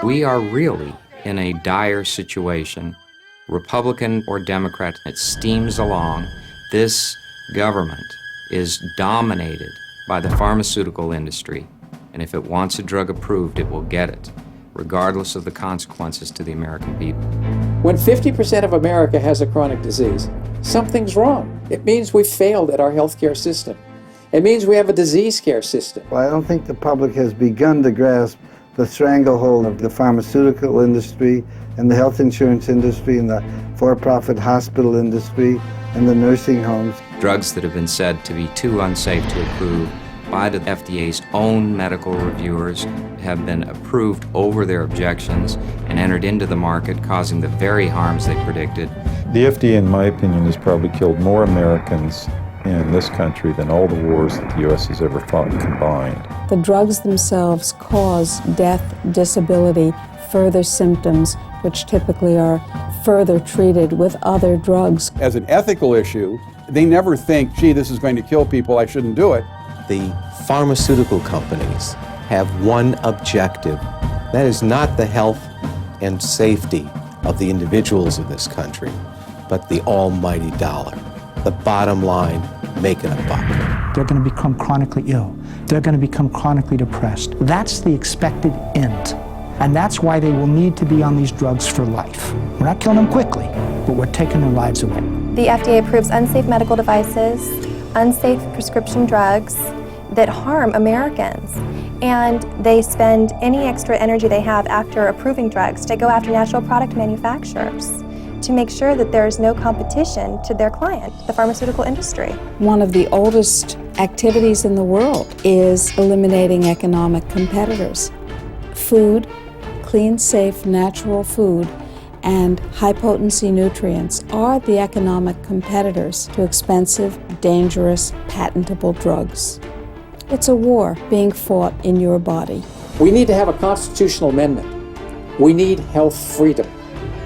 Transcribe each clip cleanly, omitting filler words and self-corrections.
We are really in a dire situation. Republican or Democrat, it steams along. This government is dominated by the pharmaceutical industry, and if it wants a drug approved, it will get it, regardless of the consequences to the American people. When 50% of America has a chronic disease, something's wrong. It means we've failed at our healthcare system. It means we have a disease care system. Well, I don't think the public has begun to grasp the stranglehold of the pharmaceutical industry and the health insurance industry and the for-profit hospital industry and the nursing homes. Drugs that have been said to be too unsafe to approve by the FDA's own medical reviewers have been approved over their objections and entered into the market, causing the very harms they predicted. The FDA, in my opinion, has probably killed more Americans in this country than all the wars that the U.S. has ever fought combined. The drugs themselves cause death, disability, further symptoms, which typically are further treated with other drugs. As an ethical issue, they never think, gee, this is going to kill people, I shouldn't do it. The pharmaceutical companies have one objective. That is not the health and safety of the individuals of this country, but the almighty dollar. The bottom line, making a buck. They're going to become chronically ill. They're going to become chronically depressed. That's the expected end. And that's why they will need to be on these drugs for life. We're not killing them quickly, but we're taking their lives away. The FDA approves unsafe medical devices, unsafe prescription drugs that harm Americans. And they spend any extra energy they have after approving drugs to go after natural product manufacturers to make sure that there is no competition to their client, the pharmaceutical industry. One of the oldest activities in the world is eliminating economic competitors. Food, clean, safe, natural food, and high-potency nutrients are the economic competitors to expensive, dangerous, patentable drugs. It's a war being fought in your body. We need to have a constitutional amendment. We need health freedom.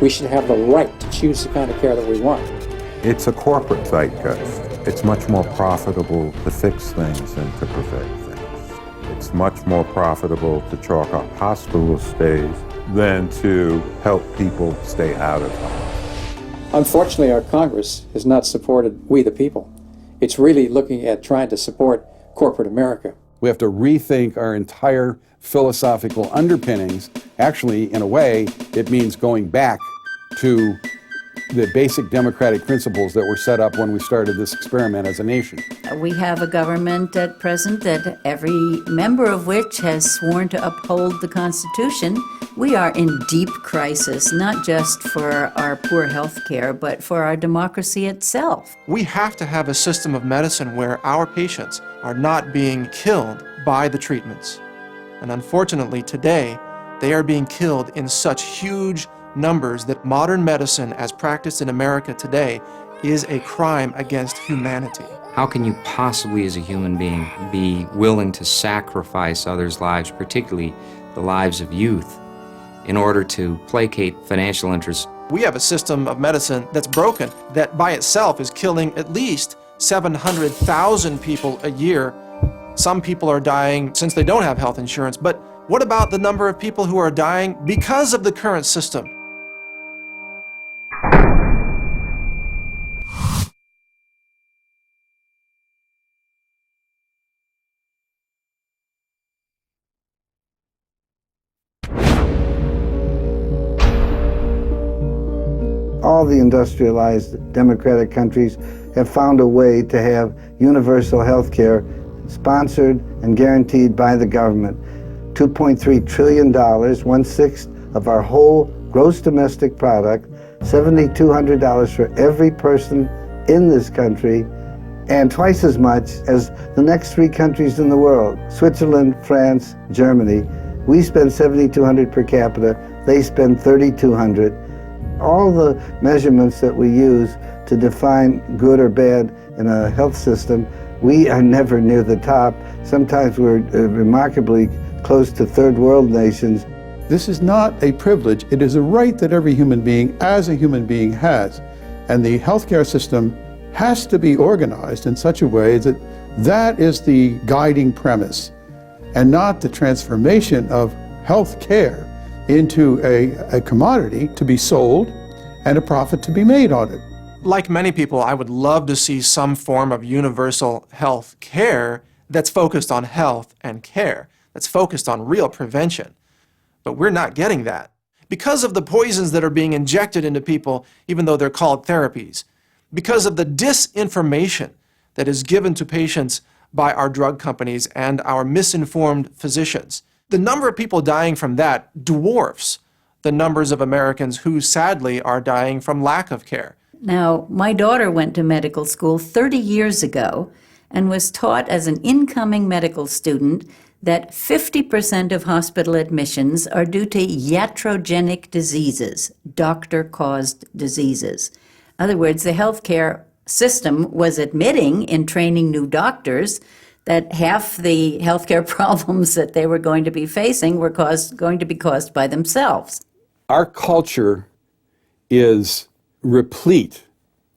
We should have the right to choose the kind of care that we want. It's a corporate zeitgeist. It's much more profitable to fix things than to prevent things. It's much more profitable to chalk up hospital stays than to help people stay out of harm. Unfortunately, our Congress has not supported we the people. It's really looking at trying to support corporate America. We have to rethink our entire philosophical underpinnings. Actually, in a way, it means going back to the basic democratic principles that were set up when we started this experiment as a nation. We have a government at present that every member of which has sworn to uphold the Constitution. We are in deep crisis, not just for our poor health care, but for our democracy itself. We have to have a system of medicine where our patients are not being killed by the treatments. And unfortunately, today, they are being killed in such huge numbers that modern medicine, as practiced in America today, is a crime against humanity. How can you possibly, as a human being, be willing to sacrifice others' lives, particularly the lives of youth, in order to placate financial interests? We have a system of medicine that's broken, that by itself is killing at least 700,000 people a year. Some people are dying since they don't have health insurance, but what about the number of people who are dying because of the current system? All the industrialized democratic countries have found a way to have universal health care sponsored and guaranteed by the government. $2.3 trillion, 1/6 of our whole gross domestic product, $7,200 for every person in this country, and twice as much as the next 3 countries in the world, Switzerland, France, Germany. We spend $7,200 per capita, they spend $3,200. All the measurements that we use to define good or bad in a health system, we are never near the top. Sometimes we're remarkably close to third world nations. This is not a privilege, it is a right that every human being as a human being has. And the healthcare system has to be organized in such a way that that is the guiding premise, and not the transformation of health care into a commodity to be sold and a profit to be made on it. Like many people, I would love to see some form of universal health care that's focused on health and care, that's focused on real prevention. But we're not getting that. Because of the poisons that are being injected into people, even though they're called therapies, because of the disinformation that is given to patients by our drug companies and our misinformed physicians, the number of people dying from that dwarfs the numbers of Americans who sadly are dying from lack of care. Now, my daughter went to medical school 30 years ago and was taught as an incoming medical student that 50% of hospital admissions are due to iatrogenic diseases, doctor-caused diseases. In other words, the healthcare system was admitting in training new doctors that half the healthcare problems that they were going to be facing were going to be caused by themselves. Our culture is replete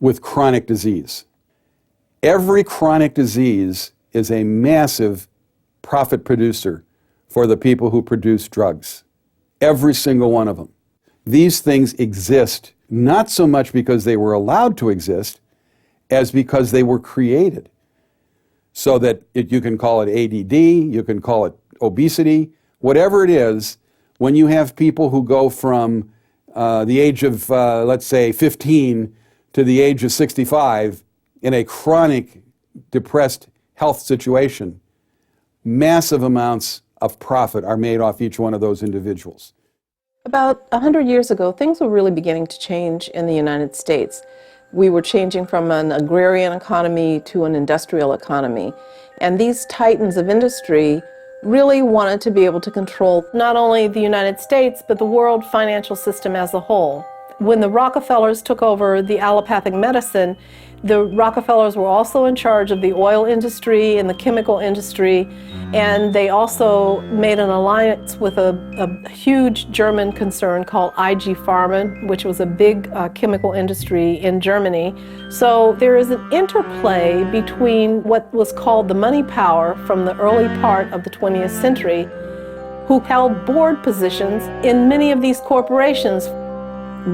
with chronic disease. Every chronic disease is a massive profit producer for the people who produce drugs. Every single one of them. These things exist not so much because they were allowed to exist as because they were created. So that you can call it ADD, you can call it obesity, whatever it is, when you have people who go from the age of, let's say, 15 to the age of 65 in a chronic depressed health situation, massive amounts of profit are made off each one of those individuals. About 100 years ago, things were really beginning to change in the United States. We were changing from an agrarian economy to an industrial economy. And these titans of industry really wanted to be able to control not only the United States, but the world financial system as a whole. When the Rockefellers took over the allopathic medicine, the Rockefellers were also in charge of the oil industry and the chemical industry, and they also made an alliance with a huge German concern called IG Farben, which was a big chemical industry in Germany. So there is an interplay between what was called the money power from the early part of the 20th century, who held board positions in many of these corporations.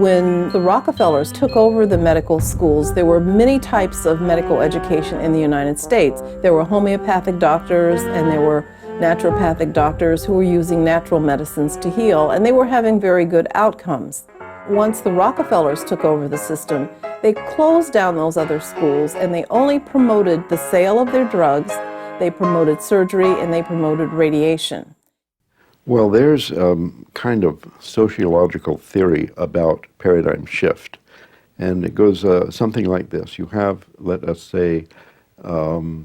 When the Rockefellers took over the medical schools, there were many types of medical education in the United States. There were homeopathic doctors and there were naturopathic doctors who were using natural medicines to heal, and they were having very good outcomes. Once the Rockefellers took over the system, they closed down those other schools and they only promoted the sale of their drugs, they promoted surgery, and they promoted radiation. Well, there's kind of sociological theory about paradigm shift, and it goes something like this. You have, let us say, the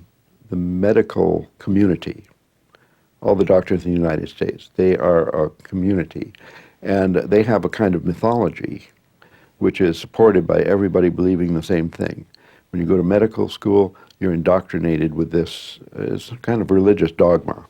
medical community, all the doctors in the United States. They are a community, and they have a kind of mythology which is supported by everybody believing the same thing. When you go to medical school, you're indoctrinated with this kind of religious dogma.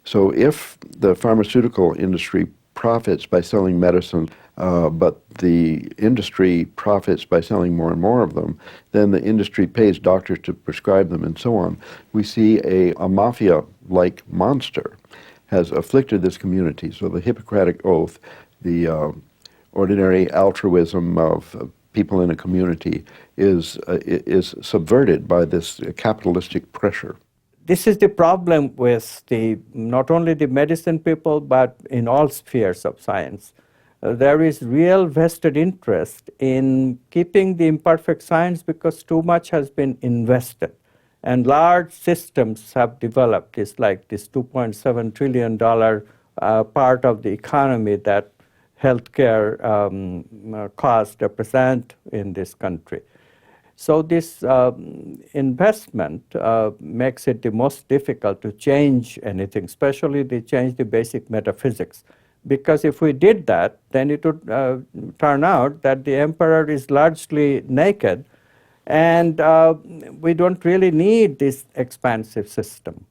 So if the pharmaceutical industry profits by selling medicine, but the industry profits by selling more and more of them, then the industry pays doctors to prescribe them and so on. We see a mafia-like monster has afflicted this community. So the Hippocratic Oath, the ordinary altruism of people in a community is subverted by this capitalistic pressure. This is the problem with not only the medicine people, but in all spheres of science. There is real vested interest in keeping the imperfect science because too much has been invested. And large systems have developed. It's like this $2.7 trillion part of the economy that healthcare costs represent in this country. So this investment makes it the most difficult to change anything, especially to change the basic metaphysics. Because if we did that, then it would turn out that the emperor is largely naked, and we don't really need this expansive system.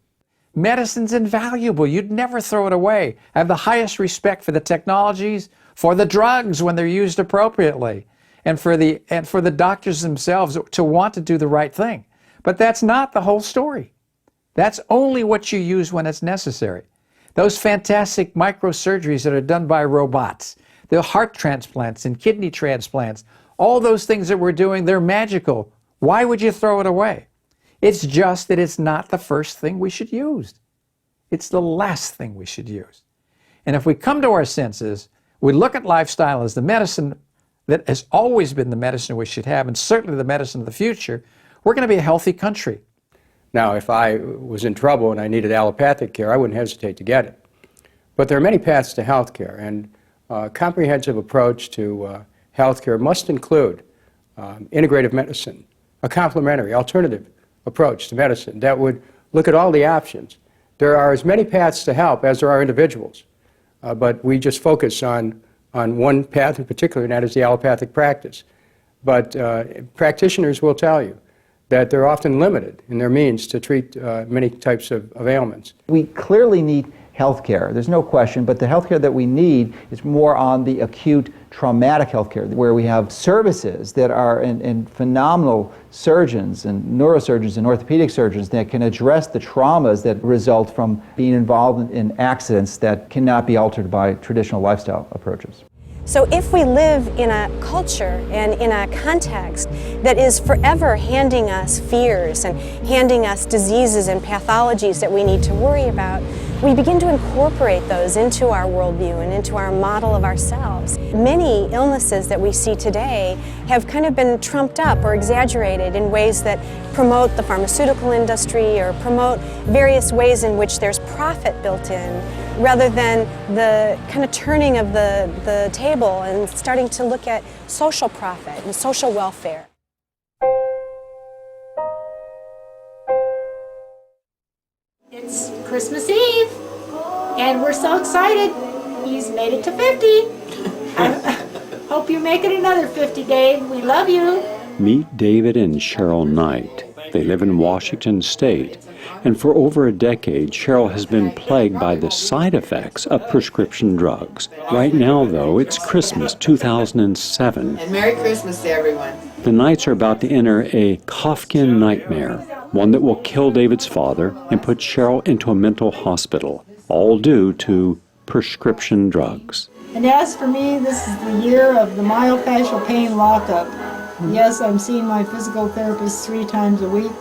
Medicine's invaluable. You'd never throw it away. I have the highest respect for the technologies, for the drugs when they're used appropriately, and for the doctors themselves to want to do the right thing. But that's not the whole story. That's only what you use when it's necessary. those fantastic microsurgeries that are done by robots, the heart transplants and kidney transplants, all those things that we're doing, they're magical. Why would you throw it away? It's just that it's not the first thing we should use. It's the last thing we should use. And if we come to our senses, we look at lifestyle as the medicine that has always been the medicine we should have, and certainly the medicine of the future, we're going to be a healthy country. Now, if I was in trouble and I needed allopathic care, I wouldn't hesitate to get it. But there are many paths to health care, and a comprehensive approach to health care must include integrative medicine, a complementary, alternative approach to medicine that would look at all the options. There are as many paths to help as there are individuals, but we just focus on one path in particular, and that is the allopathic practice. But practitioners will tell you that they're often limited in their means to treat many types of ailments. We clearly need health care, there's no question, but the health care that we need is more on the acute traumatic health care, where we have services that are and phenomenal surgeons and neurosurgeons and orthopedic surgeons that can address the traumas that result from being involved in accidents that cannot be altered by traditional lifestyle approaches. So if we live in a culture and in a context that is forever handing us fears and handing us diseases and pathologies that we need to worry about, we begin to incorporate those into our worldview and into our model of ourselves. Many illnesses that we see today have kind of been trumped up or exaggerated in ways that promote the pharmaceutical industry or promote various ways in which there's profit built in, rather than the kind of turning of the table and starting to look at social profit and social welfare. It's Christmas Eve, and we're so excited. He's made it to 50. I hope you make it another 50, Dave. We love you. Meet David and Cheryl Knight. They live in Washington State, and for over a decade, Cheryl has been plagued by the side effects of prescription drugs. Right now, though, it's Christmas 2007. And Merry Christmas to everyone. The Knights are about to enter a Kafkian nightmare, one that will kill David's father and put Cheryl into a mental hospital, all due to prescription drugs. And as for me, this is the year of the myofascial pain lockup. Yes, I'm seeing my physical therapist 3 times a week.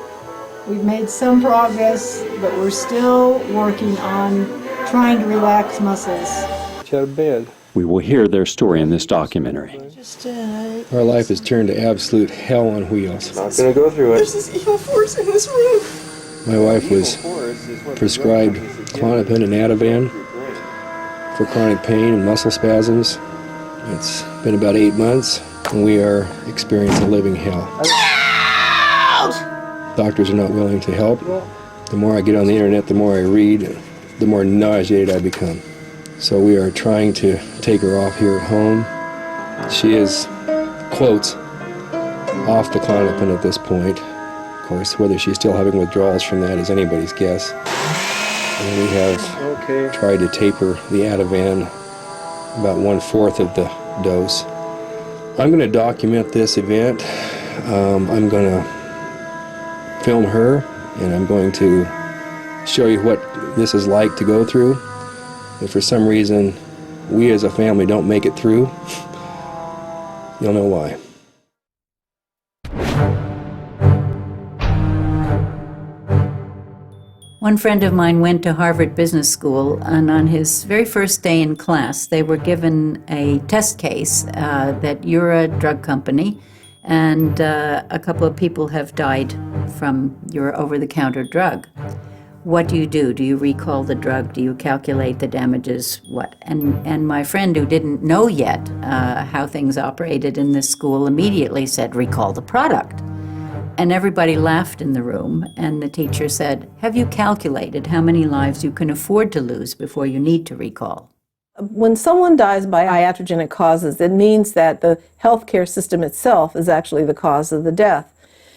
We've made some progress, but we're still working on trying to relax muscles. To bed. We will hear their story in this documentary. Our life has turned to absolute hell on wheels. Not gonna go through it. There's this evil force in this room. My wife was prescribed Klonopin and Ativan for chronic pain and muscle spasms. It's been about 8 months, and we are experiencing living hell. Doctors are not willing to help. The more I get on the internet, the more I read, the more nauseated I become. So we are trying to take her off here at home. She is, quotes, off the Klonopin at this point. Of course, whether she's still having withdrawals from that is anybody's guess. And we have tried to taper the Ativan about 1/4 of the dose. I'm going to document this event. I'm going to film her, and I'm going to show you what this is like to go through. If for some reason we as a family don't make it through, you'll know why. One friend of mine went to Harvard Business School, and on his very first day in class, they were given a test case that you're a drug company, and a couple of people have died from your over-the-counter drug. What do? Do you recall the drug? Do you calculate the damages? What? And my friend, who didn't know yet how things operated in this school, immediately said, recall the product. And everybody laughed in the room, and the teacher said, have you calculated how many lives you can afford to lose before you need to recall? When someone dies by iatrogenic causes, it means that the healthcare system itself is actually the cause of the death.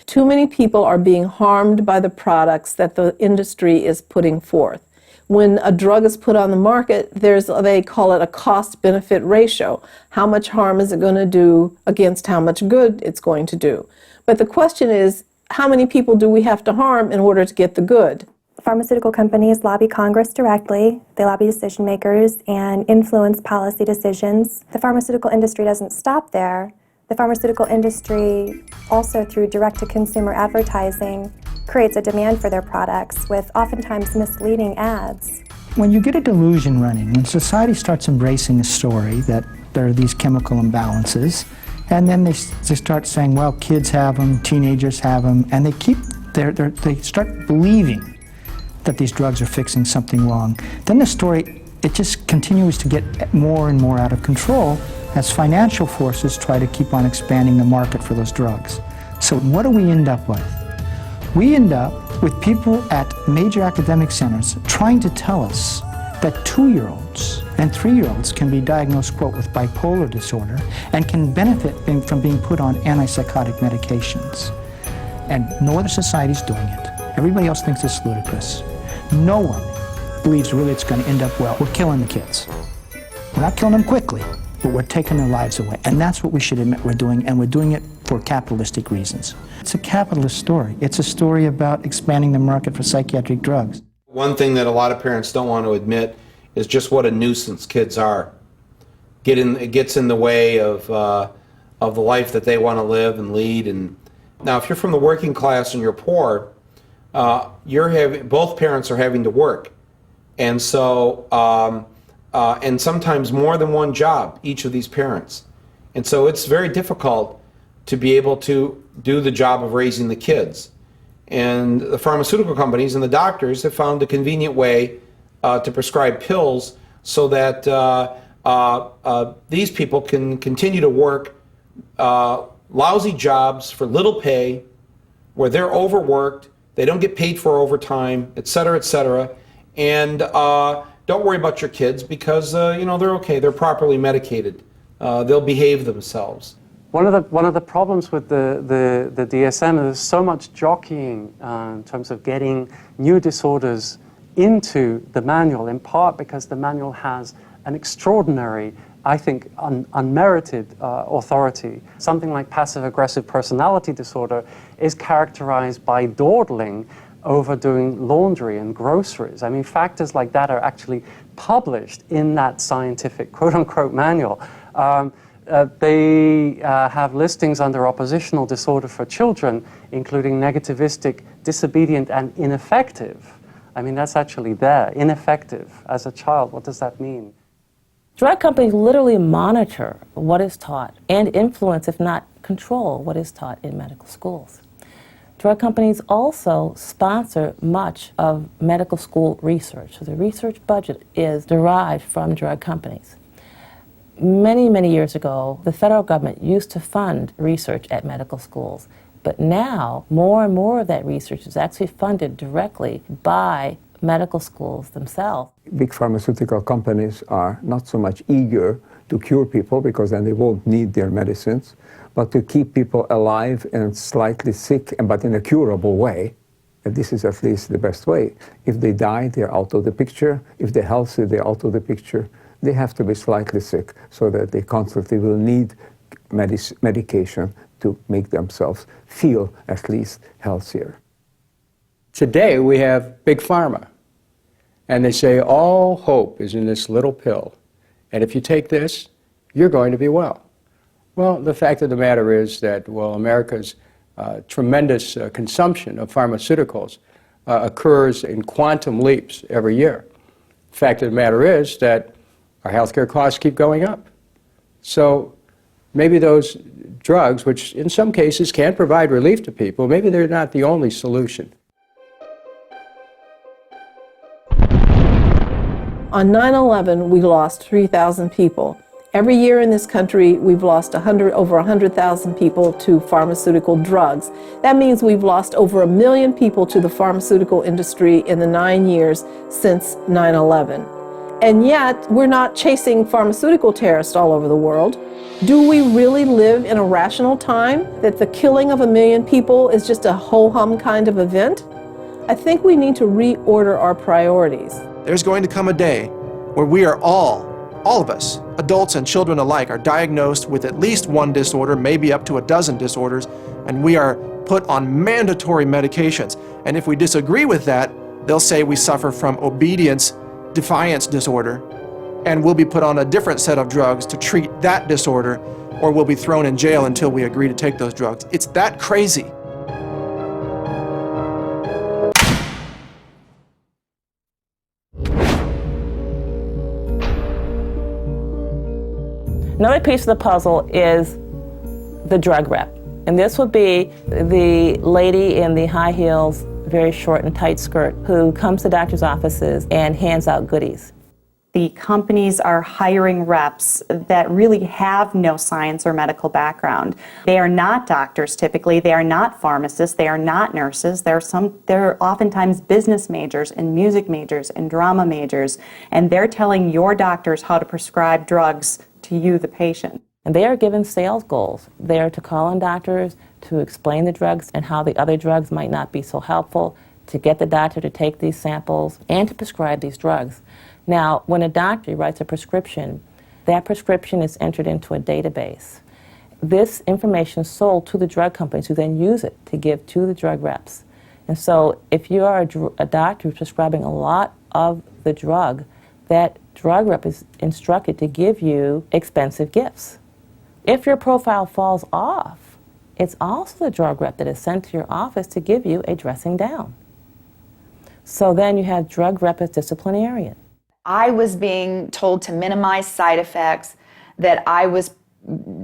Too many people are being harmed by the products that the industry is putting forth. When a drug is put on the market, they call it a cost-benefit ratio. How much harm is it going to do against how much good it's going to do? But the question is, how many people do we have to harm in order to get the good? Pharmaceutical companies lobby Congress directly, they lobby decision makers and influence policy decisions. The pharmaceutical industry doesn't stop there. The pharmaceutical industry also, through direct-to-consumer advertising, creates a demand for their products with oftentimes misleading ads. When you get a delusion running, when society starts embracing a story that there are these chemical imbalances, and then they start saying, well, kids have them, teenagers have them, and they start believing that these drugs are fixing something wrong. Then the story, it just continues to get more and more out of control as financial forces try to keep on expanding the market for those drugs. So what do we end up with? We end up with people at major academic centers trying to tell us that 2-year-olds and 3-year-olds can be diagnosed, quote, with bipolar disorder and can benefit from being put on antipsychotic medications. And no other society's doing it. Everybody else thinks it's ludicrous. No one believes really it's going to end up well. We're killing the kids. We're not killing them quickly, but we're taking their lives away. And that's what we should admit we're doing, and we're doing it for capitalistic reasons. It's a capitalist story. It's a story about expanding the market for psychiatric drugs. One thing that a lot of parents don't want to admit is just what a nuisance kids are. It gets in the way of the life that they want to live and lead. And now, if you're from the working class and you're poor, both parents are having to work, and so and sometimes more than one job, each of these parents, and so it's very difficult to be able to do the job of raising the kids. And the pharmaceutical companies and the doctors have found a convenient way to prescribe pills so that these people can continue to work lousy jobs for little pay, where they're overworked. They don't get paid for overtime, et cetera, and don't worry about your kids because they're okay. They're properly medicated. They'll behave themselves. One of the problems with the DSM is there's so much jockeying in terms of getting new disorders into the manual, in part because the manual has an extraordinary, I think, unmerited authority. Something like passive-aggressive personality disorder is characterized by dawdling over doing laundry and groceries. I mean, factors like that are actually published in that scientific quote-unquote manual. They have listings under oppositional disorder for children, including negativistic, disobedient, and ineffective. I mean, that's actually there, ineffective as a child. What does that mean? Drug companies literally monitor what is taught and influence, if not control, what is taught in medical schools. Drug companies also sponsor much of medical school research. So the research budget is derived from drug companies. Many, many years ago, the federal government used to fund research at medical schools, but now more and more of that research is actually funded directly by medical schools themselves. Big pharmaceutical companies are not so much eager to cure people because then they won't need their medicines, but to keep people alive and slightly sick, but in a curable way. And this is at least the best way. If they die, they're out of the picture. If they're healthy, they're out of the picture. They have to be slightly sick so that they constantly will need medication to make themselves feel at least healthier. Today we have Big Pharma, and they say all hope is in this little pill, and if you take this, you're going to be well. Well, the fact of the matter is that, America's tremendous consumption of pharmaceuticals occurs in quantum leaps every year. The fact of the matter is that our healthcare costs keep going up. So maybe those drugs, which in some cases can provide relief to people, maybe they're not the only solution. On 9/11, we lost 3,000 people. Every year in this country, we've lost over 100,000 people to pharmaceutical drugs. That means we've lost over 1 million people to the pharmaceutical industry in the 9 years since 9/11. And yet, we're not chasing pharmaceutical terrorists all over the world. Do we really live in a rational time that the killing of 1 million people is just a ho-hum kind of event? I think we need to reorder our priorities. There's going to come a day where we are all of us, adults and children alike, are diagnosed with at least one disorder, maybe up to a dozen disorders, and we are put on mandatory medications. And if we disagree with that, They'll say we suffer from obedience defiance disorder, and we'll be put on a different set of drugs to treat that disorder, or we'll be thrown in jail until we agree to take those drugs. It's that crazy. Another piece of the puzzle is the drug rep. And this would be the lady in the high heels, very short and tight skirt, who comes to doctors' offices and hands out goodies. The companies are hiring reps that really have no science or medical background. They are not doctors typically, they are not pharmacists, they are not nurses, they're oftentimes business majors and music majors and drama majors, and they're telling your doctors how to prescribe drugs to you, the patient. And they are given sales goals. They are to call on doctors, to explain the drugs and how the other drugs might not be so helpful, to get the doctor to take these samples, and to prescribe these drugs. Now, when a doctor writes a prescription, that prescription is entered into a database. This information is sold to the drug companies who then use it to give to the drug reps. And so if you are a doctor who's prescribing a lot of the drug, that drug rep is instructed to give you expensive gifts. If your profile falls off, it's also the drug rep that is sent to your office to give you a dressing down. So then you have drug rep as disciplinarian. I was being told to minimize side effects, that I was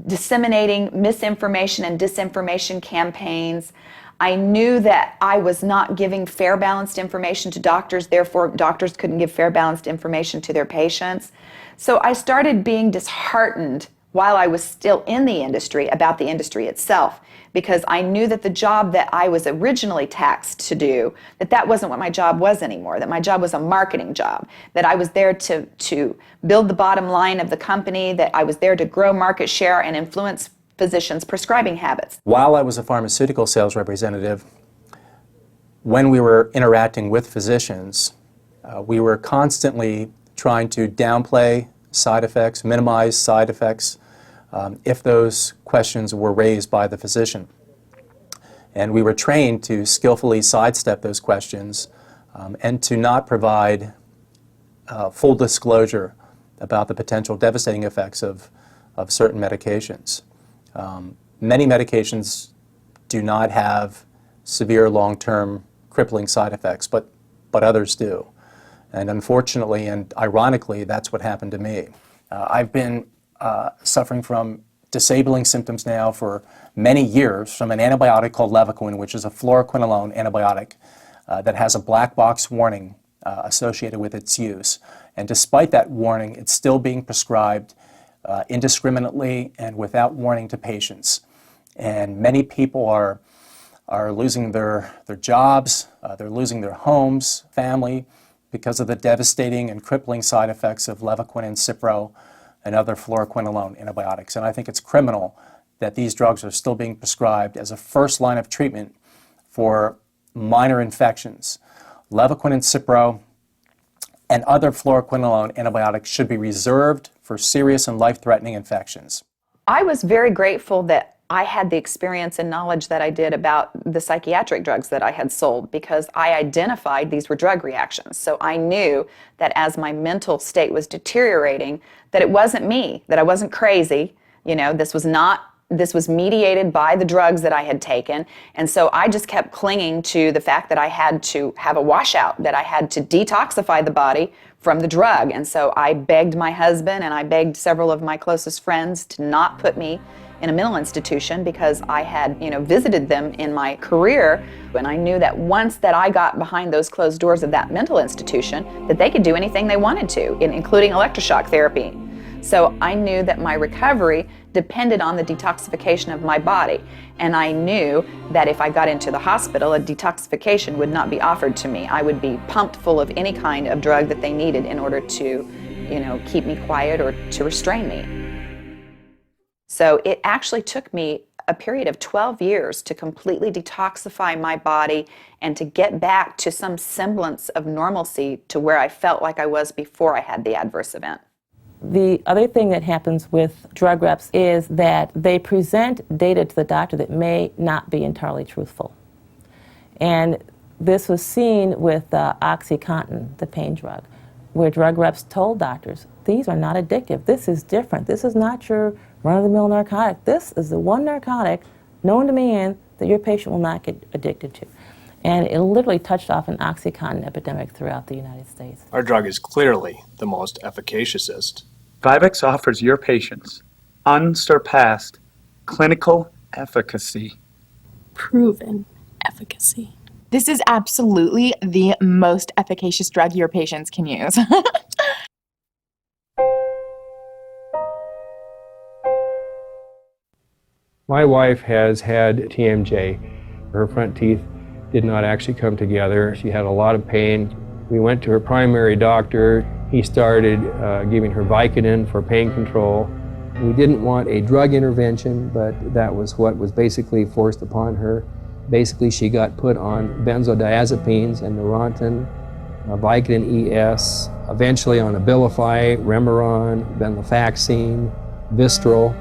disseminating misinformation and disinformation campaigns. I knew that I was not giving fair, balanced information to doctors, therefore doctors couldn't give fair, balanced information to their patients. So I started being disheartened while I was still in the industry about the industry itself, because I knew that the job that I was originally taxed to do, that wasn't what my job was anymore, that my job was a marketing job, that I was there to build the bottom line of the company, that I was there to grow market share and influence physicians' prescribing habits. While I was a pharmaceutical sales representative, when we were interacting with physicians, we were constantly trying to downplay side effects, minimize side effects, if those questions were raised by the physician. And we were trained to skillfully sidestep those questions and to not provide full disclosure about the potential devastating effects of certain medications. Many medications do not have severe long-term crippling side effects, but others do. And unfortunately and ironically, that's what happened to me. I've been suffering from disabling symptoms now for many years from an antibiotic called Levaquin, which is a fluoroquinolone antibiotic that has a black box warning associated with its use. And despite that warning, it's still being prescribed indiscriminately and without warning to patients. And many people are losing their jobs, they're losing their homes, family, because of the devastating and crippling side effects of Levaquin and Cipro and other fluoroquinolone antibiotics. And I think it's criminal that these drugs are still being prescribed as a first line of treatment for minor infections. Levaquin and Cipro and other fluoroquinolone antibiotics should be reserved for serious and life-threatening infections. I was very grateful that I had the experience and knowledge that I did about the psychiatric drugs that I had sold, because I identified these were drug reactions. So I knew that as my mental state was deteriorating, that it wasn't me, that I wasn't crazy. You know, this was mediated by the drugs that I had taken. And so I just kept clinging to the fact that I had to have a washout, that I had to detoxify the body from the drug. And so I begged my husband and I begged several of my closest friends to not put me in a mental institution, because I had, visited them in my career, and I knew that once that I got behind those closed doors of that mental institution, that they could do anything they wanted to, including electroshock therapy. So I knew that my recovery depended on the detoxification of my body, and I knew that if I got into the hospital, a detoxification would not be offered to me. I would be pumped full of any kind of drug that they needed in order to, keep me quiet or to restrain me. So it actually took me a period of 12 years to completely detoxify my body and to get back to some semblance of normalcy to where I felt like I was before I had the adverse event. The other thing that happens with drug reps is that they present data to the doctor that may not be entirely truthful. And This was seen with OxyContin, the pain drug, where drug reps told doctors, these are not addictive. This is different. This is not your run-of-the-mill narcotic. This is the one narcotic known to man that your patient will not get addicted to. And it literally touched off an OxyContin epidemic throughout the United States. Our drug is clearly the most efficaciousest. Vivex offers your patients unsurpassed clinical efficacy. Proven efficacy. This is absolutely the most efficacious drug your patients can use. My wife has had TMJ. Her front teeth did not actually come together. She had a lot of pain. We went to her primary doctor. He started giving her Vicodin for pain control. We didn't want a drug intervention, but that was what was basically forced upon her. Basically, she got put on benzodiazepines and Neurontin, Vicodin ES, eventually on Abilify, Remeron, venlafaxine, Vistral,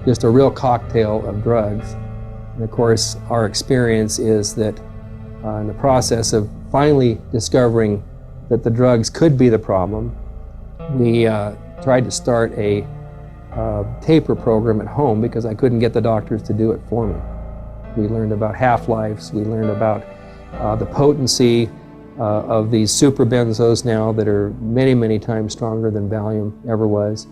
just a real cocktail of drugs. And of course, our experience is that in the process of finally discovering that the drugs could be the problem, we tried to start a taper program at home because I couldn't get the doctors to do it for me. We learned about half-lives, we learned about the potency of these super benzos now that are many, many times stronger than Valium ever was.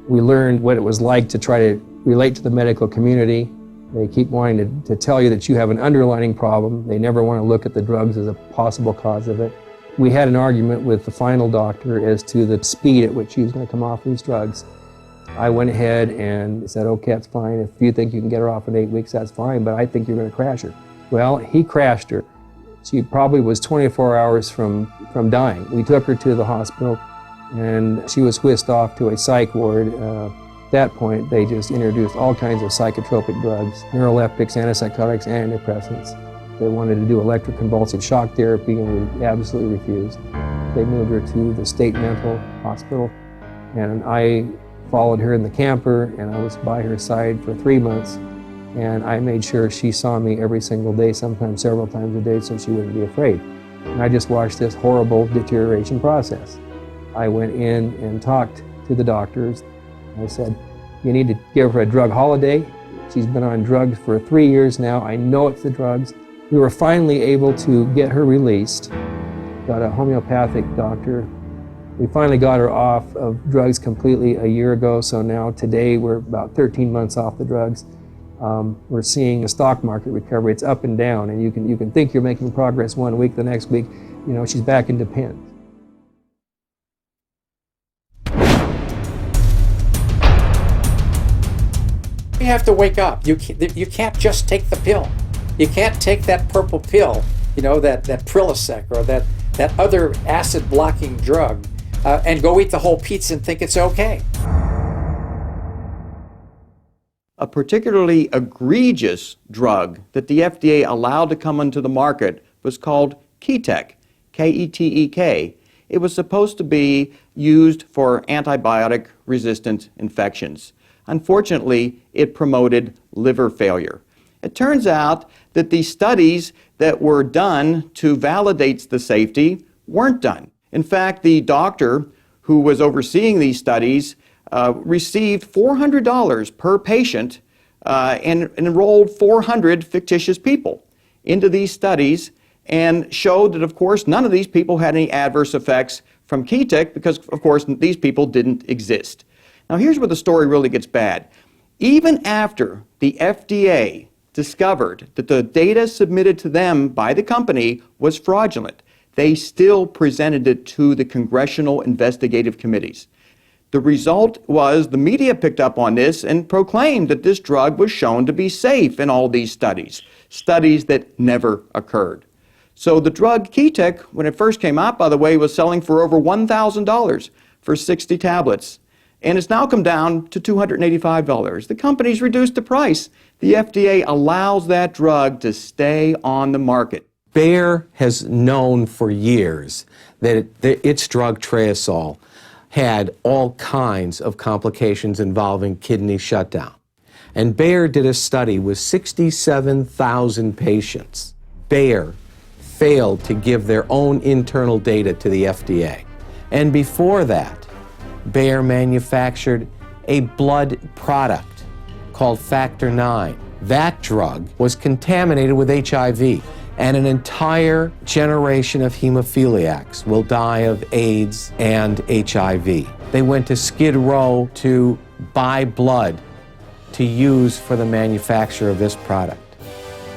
We learned what it was like to try to relate to the medical community. They keep wanting to tell you that you have an underlying problem. They never want to look at the drugs as a possible cause of it. We had an argument with the final doctor as to the speed at which she was going to come off these drugs. I went ahead and said, okay, that's fine. If you think you can get her off in 8 weeks, that's fine, but I think you're going to crash her. Well, he crashed her. She probably was 24 hours from dying. We took her to the hospital, and she was whisked off to a psych ward. At that point, they just introduced all kinds of psychotropic drugs, neuroleptics, antipsychotics, antidepressants. They wanted to do electroconvulsive shock therapy, and we absolutely refused. They moved her to the state mental hospital, and I followed her in the camper, and I was by her side for 3 months, and I made sure she saw me every single day, sometimes several times a day, so she wouldn't be afraid. And I just watched this horrible deterioration process. I went in and talked to the doctors. I said, you need to give her a drug holiday. She's been on drugs for 3 years now. I know it's the drugs. We were finally able to get her released. Got a homeopathic doctor. We finally got her off of drugs completely a year ago, so now today we're about 13 months off the drugs. We're seeing the stock market recovery. It's up and down, and you can think you're making progress 1 week, the next week, you know, she's back into pins. You have to wake up. You can't just take the pill. You can't take that purple pill, you know, that Prilosec or that other acid-blocking drug, and go eat the whole pizza and think it's okay. A particularly egregious drug that the FDA allowed to come onto the market was called Ketek, K-E-T-E-K. It was supposed to be used for antibiotic-resistant infections. Unfortunately, it promoted liver failure. It turns out that the studies that were done to validate the safety weren't done. In fact, the doctor who was overseeing these studies received $400 per patient and enrolled 400 fictitious people into these studies and showed that, of course, none of these people had any adverse effects from Ketek because, of course, these people didn't exist. Now, here's where the story really gets bad. Even after the FDA discovered that the data submitted to them by the company was fraudulent, they still presented it to the congressional investigative committees. The result was the media picked up on this and proclaimed that this drug was shown to be safe in all these studies that never occurred. So the drug Ketek, when it first came out, by the way, was selling for over $1,000 for 60 tablets. And it's now come down to $285. The company's reduced the price. The FDA allows that drug to stay on the market. Bayer has known for years that its drug Triazole had all kinds of complications involving kidney shutdown. And Bayer did a study with 67,000 patients. Bayer failed to give their own internal data to the FDA. And before that, Bayer manufactured a blood product called Factor IX. That drug was contaminated with HIV, and an entire generation of hemophiliacs will die of AIDS and HIV. They went to Skid Row to buy blood to use for the manufacture of this product.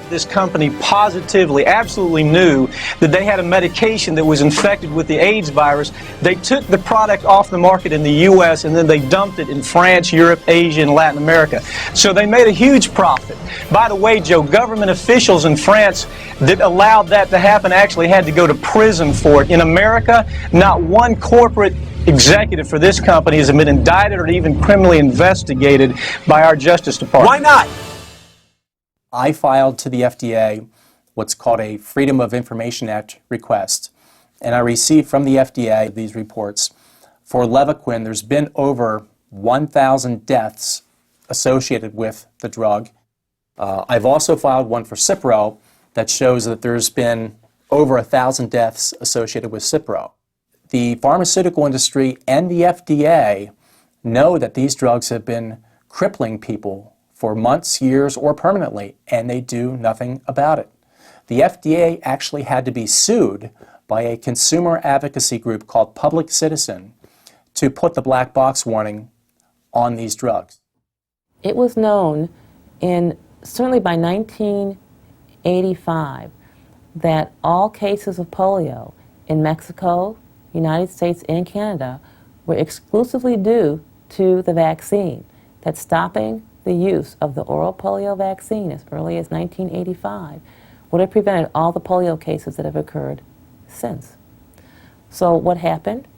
This company positively, absolutely knew that they had a medication that was infected with the AIDS virus. They took the product off the market in the U.S. and then they dumped it in France, Europe, Asia, and Latin America. So they made a huge profit. By the way, Joe, government officials in France that allowed that to happen actually had to go to prison for it. In America, not one corporate executive for this company has been indicted or even criminally investigated by our Justice Department. Why not? I filed to the FDA what's called a Freedom of Information Act request, and I received from the FDA these reports. For Levaquin, there's been over 1,000 deaths associated with the drug. I've also filed one for Cipro that shows that there's been over 1,000 deaths associated with Cipro. The pharmaceutical industry and the FDA know that these drugs have been crippling people for months, years, or permanently, and they do nothing about it. The FDA actually had to be sued by a consumer advocacy group called Public Citizen to put the black box warning on these drugs. It was known certainly by 1985 that all cases of polio in Mexico, United States, and Canada were exclusively due to the vaccine, that stopping the use of the oral polio vaccine as early as 1985 would have prevented all the polio cases that have occurred since. So what happened?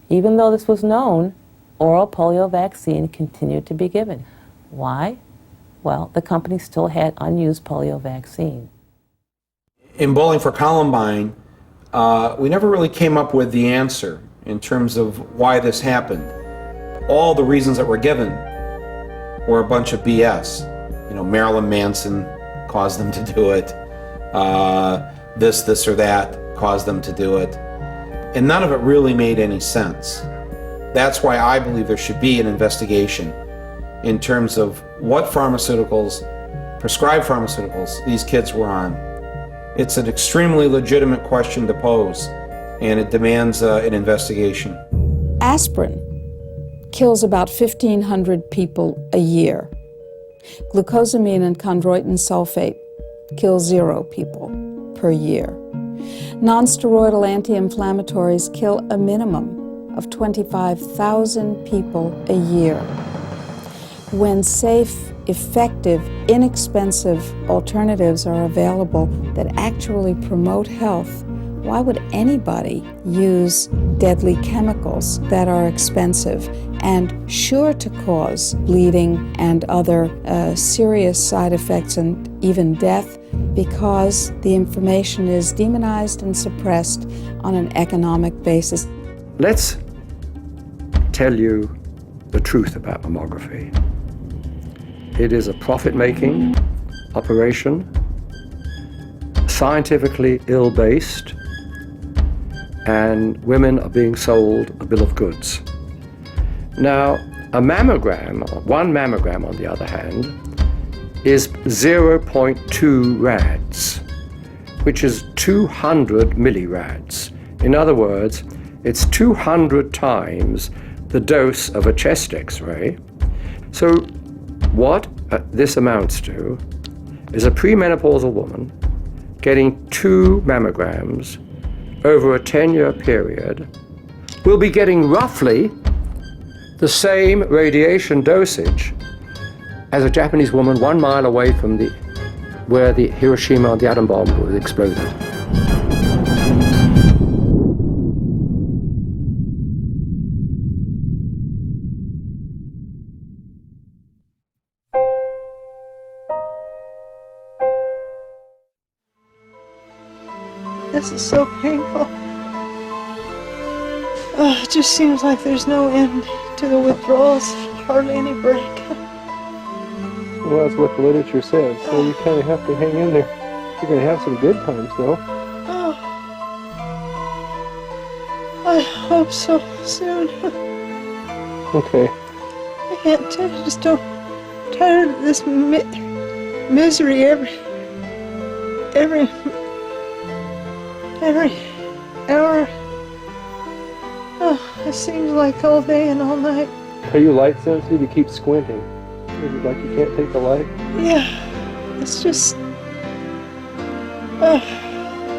Even though this was known, oral polio vaccine continued to be given. Why? Well, the company still had unused polio vaccine. In Bowling for Columbine, we never really came up with the answer in terms of why this happened. All the reasons that were given were a bunch of BS. You know, Marilyn Manson caused them to do it. This or that caused them to do it. And none of it really made any sense. That's why I believe there should be an investigation in terms of what pharmaceuticals, prescribed pharmaceuticals, these kids were on. It's an extremely legitimate question to pose, and it demands an investigation. Aspirin kills about 1,500 people a year. Glucosamine and chondroitin sulfate kill 0 people per year. Non-steroidal anti-inflammatories kill a minimum of 25,000 people a year. When safe, effective, inexpensive alternatives are available that actually promote health, why would anybody use deadly chemicals that are expensive and sure to cause bleeding and other serious side effects and even death because the information is demonized and suppressed on an economic basis? Let's tell you the truth about mammography. It is a profit-making operation, scientifically ill-based, and women are being sold a bill of goods. Now, a mammogram, one mammogram on the other hand, is 0.2 rads, which is 200 millirads. In other words, it's 200 times the dose of a chest X-ray. So what this amounts to is a premenopausal woman getting 2 mammograms over a 10-year period will be getting roughly the same radiation dosage as a Japanese woman 1 mile away from where the Hiroshima, the atom bomb, was exploded. This is so painful. It just seems like there's no end to the withdrawals, hardly any break. Well, that's what the literature says, so you kind of have to hang in there. You're going to have some good times, though. Oh. hope so soon. Okay. I can't tell you, just so tired of this misery every hour. Oh, it seems like all day and all night. Are you light sensitive? You keep squinting. Is it like you can't take the light? Yeah, it's just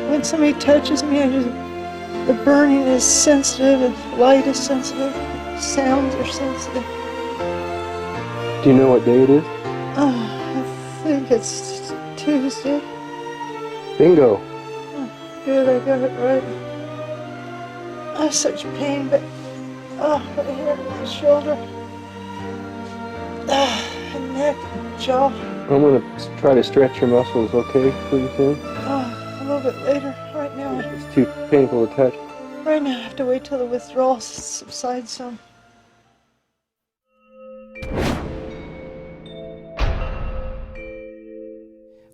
when somebody touches me, the burning is sensitive, and light is sensitive, sounds are sensitive. Do you know what day it is? I think it's Tuesday. Bingo. Good, I got it right. I have such pain, but right here in my shoulder, and neck, jaw. I'm going to try to stretch your muscles, okay, pretty soon? A little bit later. Right now, It's too painful to touch. right now I have to wait till the withdrawal subsides some.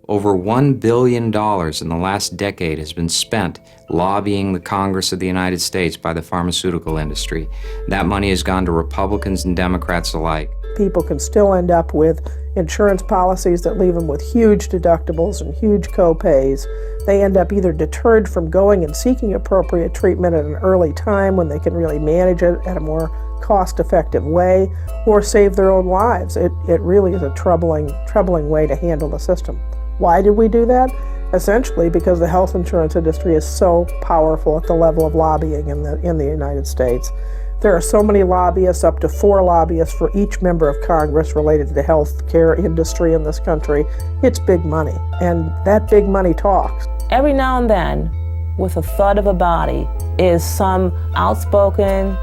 Over $1 billion in the last decade has been spent lobbying the Congress of the United States by the pharmaceutical industry. That money has gone to Republicans and Democrats alike. People can still end up with insurance policies that leave them with huge deductibles and huge co-pays. They end up either deterred from going and seeking appropriate treatment at an early time when they can really manage it at a more cost-effective way, or save their own lives. It really is a troubling way to handle the system. Why did we do that? Essentially because the health insurance industry is so powerful at the level of lobbying in the United States. There are so many lobbyists, up to 4 lobbyists for each member of Congress related to the health care industry in this country. It's big money, and that big money talks. Every now and then, with a thud of a body, is some outspoken,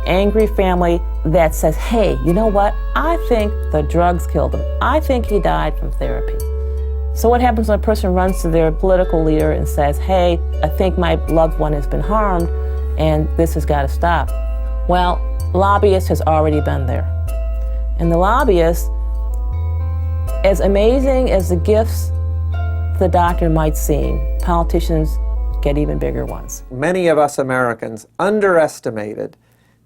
angry family that says, hey, you know what? I think the drugs killed him. I think he died from therapy. So what happens when a person runs to their political leader and says, hey, I think my loved one has been harmed and this has got to stop? Well, lobbyist has already been there. And the lobbyist, as amazing as the gifts the doctor might seem, politicians get even bigger ones. Many of us Americans underestimated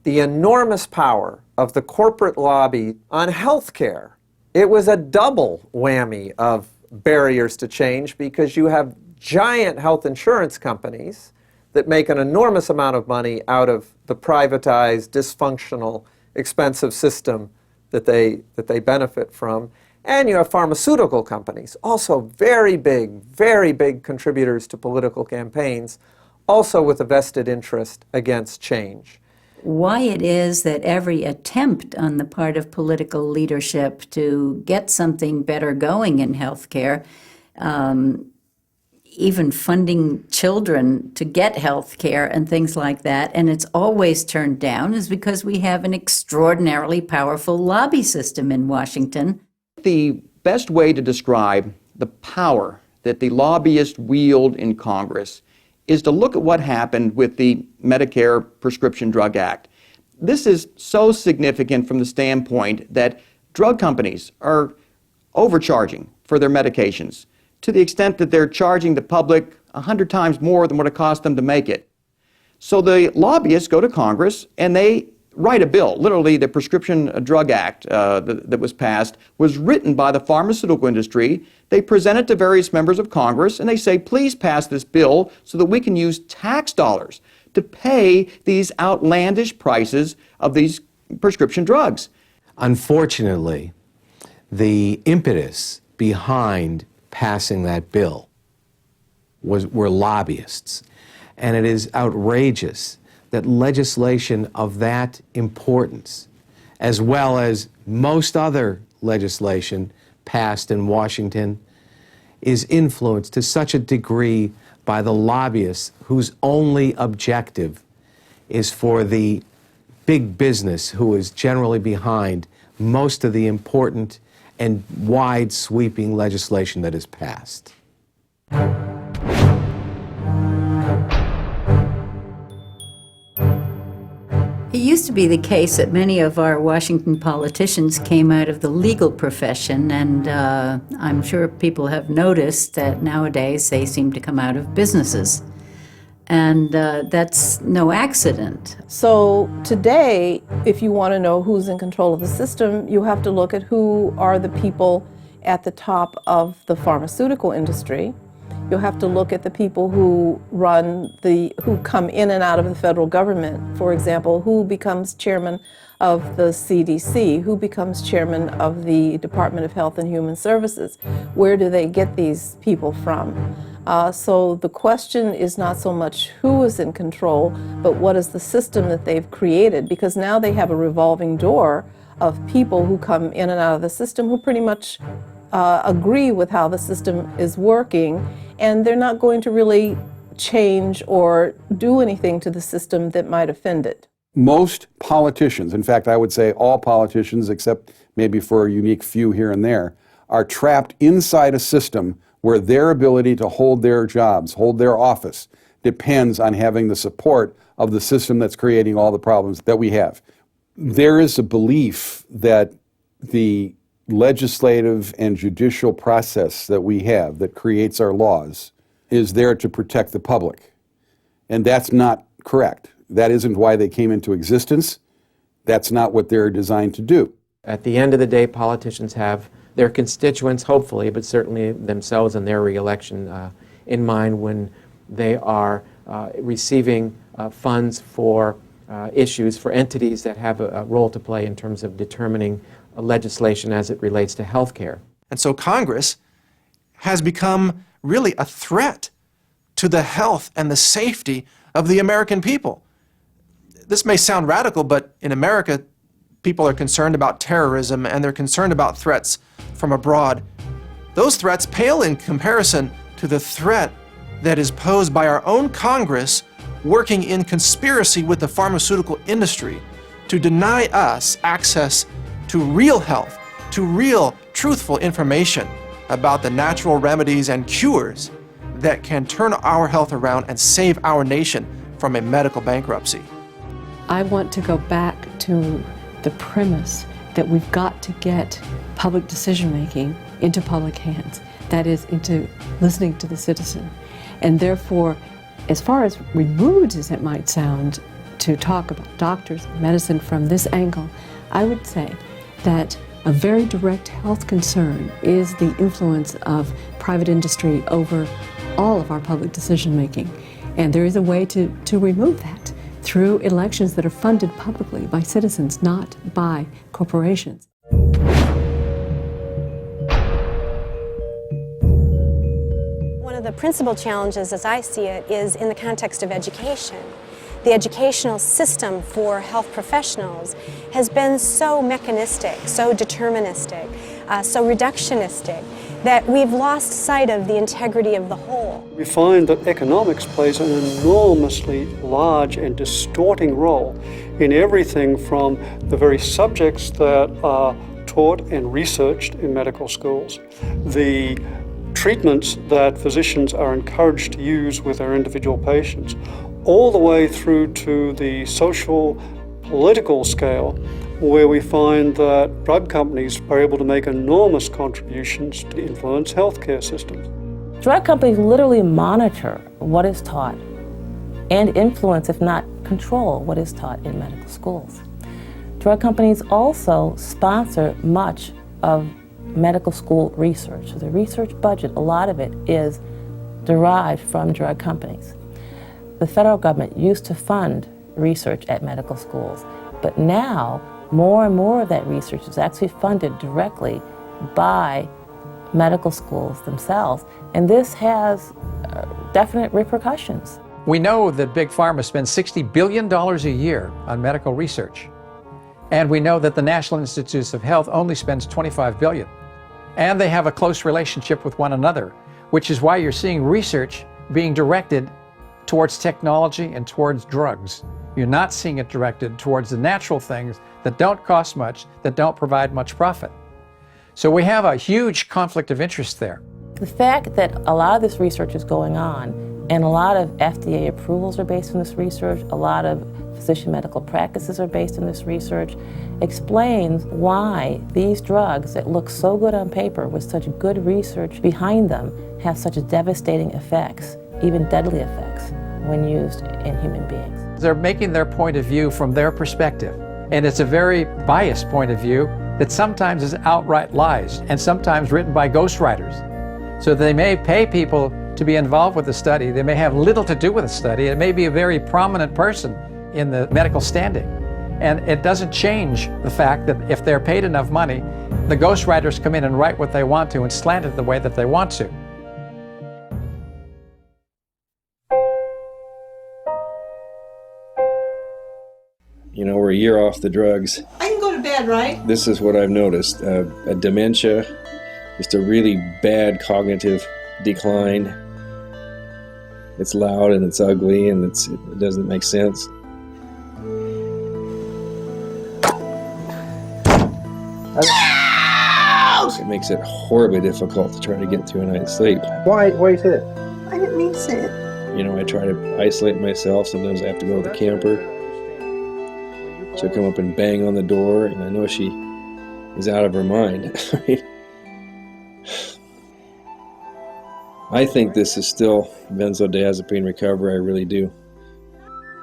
the enormous power of the corporate lobby on health care. It was a double whammy of barriers to change because you have giant health insurance companies that make an enormous amount of money out of the privatized, dysfunctional, expensive system that they benefit from. And you have pharmaceutical companies, also very big contributors to political campaigns, also with a vested interest against change. Why it is that every attempt on the part of political leadership to get something better going in healthcare, even funding children to get health care and things like that, and it's always turned down, is because we have an extraordinarily powerful lobby system in Washington. The best way to describe the power that the lobbyists wield in Congress is to look at what happened with the Medicare Prescription Drug Act. This is so significant from the standpoint that drug companies are overcharging for their medications to the extent that they're charging the public 100 times more than what it cost them to make it. So the lobbyists go to Congress and they write a bill. Literally, the Prescription Drug Act that was passed was written by the pharmaceutical industry. They present it to various members of Congress and they say, please pass this bill so that we can use tax dollars to pay these outlandish prices of these prescription drugs. Unfortunately, the impetus behind passing that bill were lobbyists. And it is outrageous that legislation of that importance, as well as most other legislation passed in Washington, is influenced to such a degree by the lobbyists whose only objective is for the big business who is generally behind most of the important and wide-sweeping legislation that is passed. It used to be the case that many of our Washington politicians came out of the legal profession, and I'm sure people have noticed that nowadays they seem to come out of businesses. And that's no accident. So today, if you want to know who's in control of the system, you have to look at who are the people at the top of the pharmaceutical industry. You'll have to look at the people who who come in and out of the federal government. For example, who becomes chairman of the CDC, who becomes chairman of the Department of Health and Human Services. Where do they get these people from? So the question is not so much who is in control, but what is the system that they've created, because now they have a revolving door of people who come in and out of the system who pretty much agree with how the system is working, and they're not going to really change or do anything to the system that might offend it. Most politicians, in fact, I would say all politicians, except maybe for a unique few here and there, are trapped inside a system where their ability to hold their jobs, hold their office, depends on having the support of the system that's creating all the problems that we have. There is a belief that the legislative and judicial process that we have that creates our laws is there to protect the public. And that's not correct. That isn't why they came into existence. That's not what they're designed to do. At the end of the day, politicians have their constituents, hopefully, but certainly themselves and their reelection in mind when they are receiving funds for issues, for entities that have a role to play in terms of determining legislation as it relates to health care. And so Congress has become really a threat to the health and the safety of the American people. This may sound radical, but in America, people are concerned about terrorism and they're concerned about threats from abroad. Those threats pale in comparison to the threat that is posed by our own Congress working in conspiracy with the pharmaceutical industry to deny us access to real health, to real, truthful information about the natural remedies and cures that can turn our health around and save our nation from a medical bankruptcy. I want to go back to the premise that we've got to get public decision-making into public hands, that is, into listening to the citizen. And therefore, as far as removed as it might sound to talk about doctors and medicine from this angle, I would say that a very direct health concern is the influence of private industry over all of our public decision-making. And there is a way to remove that through elections that are funded publicly by citizens, not by corporations. One of the principal challenges, as I see it, is in the context of education. The educational system for health professionals has been so mechanistic, so deterministic, so reductionistic, that we've lost sight of the integrity of the whole. We find that economics plays an enormously large and distorting role in everything from the very subjects that are taught and researched in medical schools, the treatments that physicians are encouraged to use with their individual patients, all the way through to the social, political scale, where we find that drug companies are able to make enormous contributions to influence healthcare systems. Drug companies literally monitor what is taught and influence, if not control, what is taught in medical schools. Drug companies also sponsor much of medical school research. So the research budget, a lot of it is derived from drug companies. The federal government used to fund research at medical schools, but now more and more of that research is actually funded directly by medical schools themselves, and this has definite repercussions. We know that Big Pharma spends $60 billion a year on medical research, and we know that the National Institutes of Health only spends $25 billion, and they have a close relationship with one another, which is why you're seeing research being directed towards technology and towards drugs. You're not seeing it directed towards the natural things that don't cost much, that don't provide much profit. So we have a huge conflict of interest there. The fact that a lot of this research is going on and a lot of FDA approvals are based on this research, a lot of physician medical practices are based on this research, explains why these drugs that look so good on paper with such good research behind them have such devastating effects, even deadly effects, when used in human beings. They're making their point of view from their perspective, and it's a very biased point of view that sometimes is outright lies and sometimes written by ghostwriters. So they may pay people to be involved with the study. They may have little to do with the study. It may be a very prominent person in the medical standing. And it doesn't change the fact that if they're paid enough money, the ghostwriters come in and write what they want to and slant it the way that they want to. You know, we're a year off the drugs. I can go to bed, right? This is what I've noticed. A dementia, just a really bad cognitive decline. It's loud and it's ugly and it doesn't make sense. It makes it horribly difficult to try to get through a night's sleep. Why you say that? I didn't mean to say it. You know, I try to isolate myself. Sometimes I have to go to the camper. She'll come up and bang on the door, and I know she is out of her mind. I think this is still benzodiazepine recovery, I really do.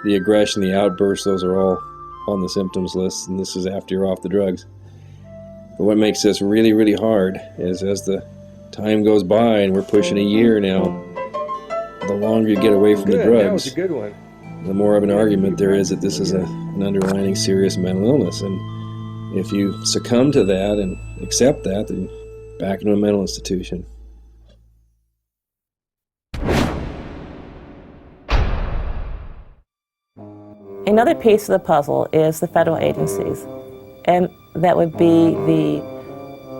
The aggression, the outbursts, those are all on the symptoms list, and this is after you're off the drugs. But what makes this really, really hard is as the time goes by, and we're pushing a year now, the longer you get away from the drugs, that was a good one. The more of an argument there is that this is an underlying serious mental illness. And if you succumb to that and accept that, then back into a mental institution. Another piece of the puzzle is the federal agencies, and that would be the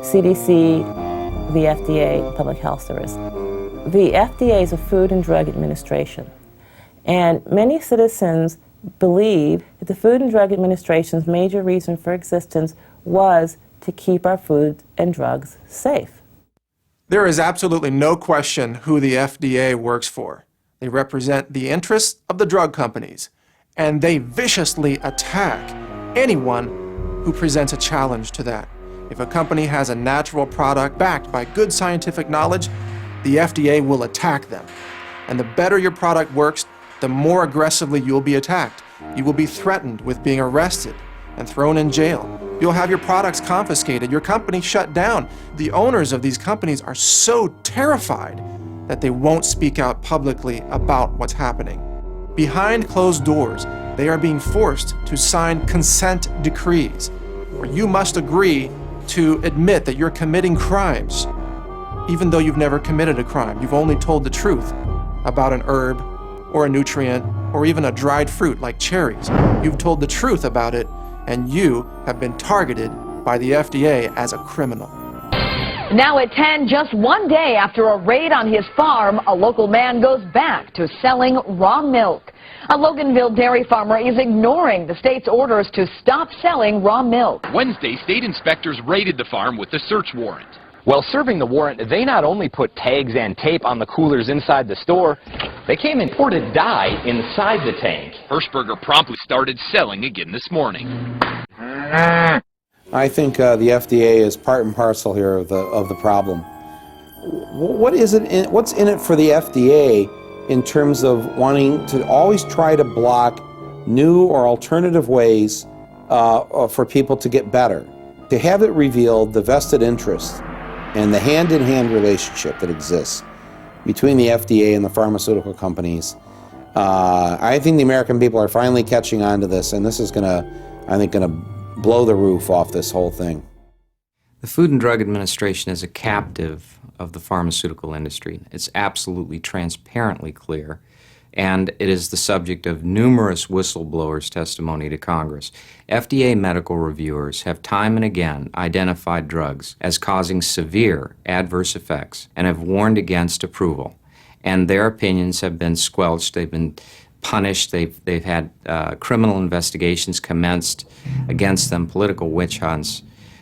CDC, the FDA, Public Health Service. The FDA is a Food and Drug Administration, and many citizens believe that the Food and Drug Administration's major reason for existence was to keep our food and drugs safe. There is absolutely no question who the FDA works for. They represent the interests of the drug companies, and they viciously attack anyone who presents a challenge to that. If a company has a natural product backed by good scientific knowledge, the FDA will attack them. And the better your product works, the more aggressively you'll be attacked. You will be threatened with being arrested and thrown in jail. You'll have your products confiscated, your company shut down. The owners of these companies are so terrified that they won't speak out publicly about what's happening. Behind closed doors, they are being forced to sign consent decrees, where you must agree to admit that you're committing crimes, even though you've never committed a crime. You've only told the truth about an herb or a nutrient or even a dried fruit like cherries. You've told the truth about it, and you have been targeted by the FDA as a criminal. Now at 10, just one day after a raid on his farm, a local man goes back to selling raw milk. A Loganville dairy farmer is ignoring the state's orders to stop selling raw milk. Wednesday, state inspectors raided the farm with a search warrant. While serving the warrant, they not only put tags and tape on the coolers inside the store, they came and poured a dye inside the tank. Hirschberger promptly started selling again this morning. I think the FDA is part and parcel here of the problem. What's in it for the FDA in terms of wanting to always try to block new or alternative ways for people to get better? To have it revealed the vested interest and the hand-in-hand relationship that exists between the FDA and the pharmaceutical companies, I think the American people are finally catching on to this, and this is gonna blow the roof off this whole thing. The Food and Drug Administration is a captive of the pharmaceutical industry. It's absolutely transparently clear, and it is the subject of numerous whistleblowers' testimony to Congress. FDA medical reviewers have time and again identified drugs as causing severe adverse effects and have warned against approval. And their opinions have been squelched. They've been punished. They've had criminal investigations commenced against them, political witch hunts.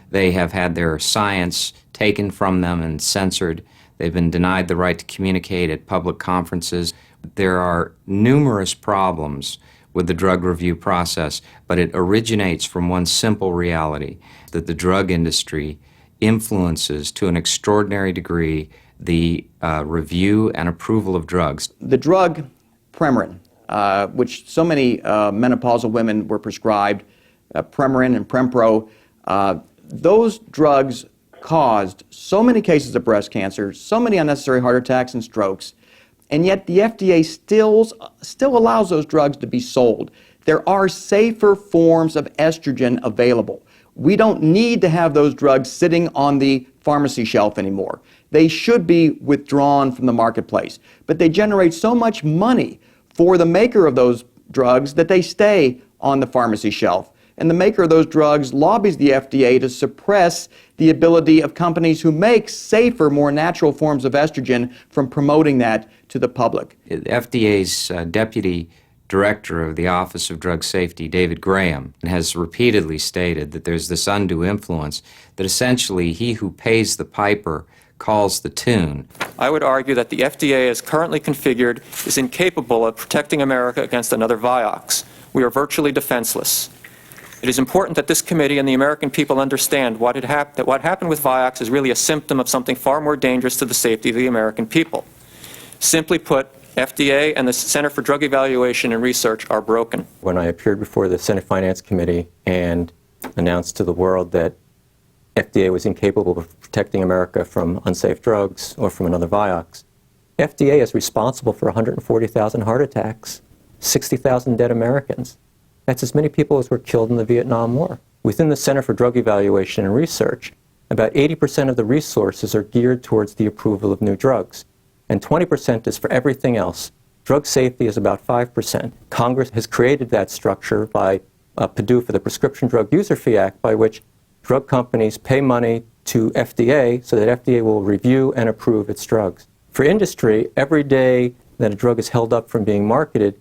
They have had their science taken from them and censored. They've been denied the right to communicate at public conferences. There are numerous problems with the drug review process, but it originates from one simple reality, that the drug industry influences to an extraordinary degree the review and approval of drugs. The drug Premarin which so many menopausal women were prescribed, Premarin and Prempro, those drugs caused so many cases of breast cancer, so many unnecessary heart attacks and strokes, and yet the FDA still allows those drugs to be sold. There are safer forms of estrogen available. We don't need to have those drugs sitting on the pharmacy shelf anymore. They should be withdrawn from the marketplace. But they generate so much money for the maker of those drugs that they stay on the pharmacy shelf. And the maker of those drugs lobbies the FDA to suppress the ability of companies who make safer, more natural forms of estrogen from promoting that to the public. FDA's deputy director of the Office of Drug Safety, David Graham, has repeatedly stated that there's this undue influence, that essentially he who pays the piper calls the tune. I would argue that the FDA as currently configured is incapable of protecting America against another Vioxx. We are virtually defenseless. It is important that this committee and the American people understand that what happened with Vioxx is really a symptom of something far more dangerous to the safety of the American people. Simply put, FDA and the Center for Drug Evaluation and Research are broken. When I appeared before the Senate Finance Committee and announced to the world that FDA was incapable of protecting America from unsafe drugs or from another Vioxx, FDA is responsible for 140,000 heart attacks, 60,000 dead Americans. That's as many people as were killed in the Vietnam War. Within the Center for Drug Evaluation and Research, about 80% of the resources are geared towards the approval of new drugs, and 20% is for everything else. Drug safety is about 5%. Congress has created that structure by PDUFA, the Prescription Drug User Fee Act, by which drug companies pay money to FDA so that FDA will review and approve its drugs. For industry, every day that a drug is held up from being marketed,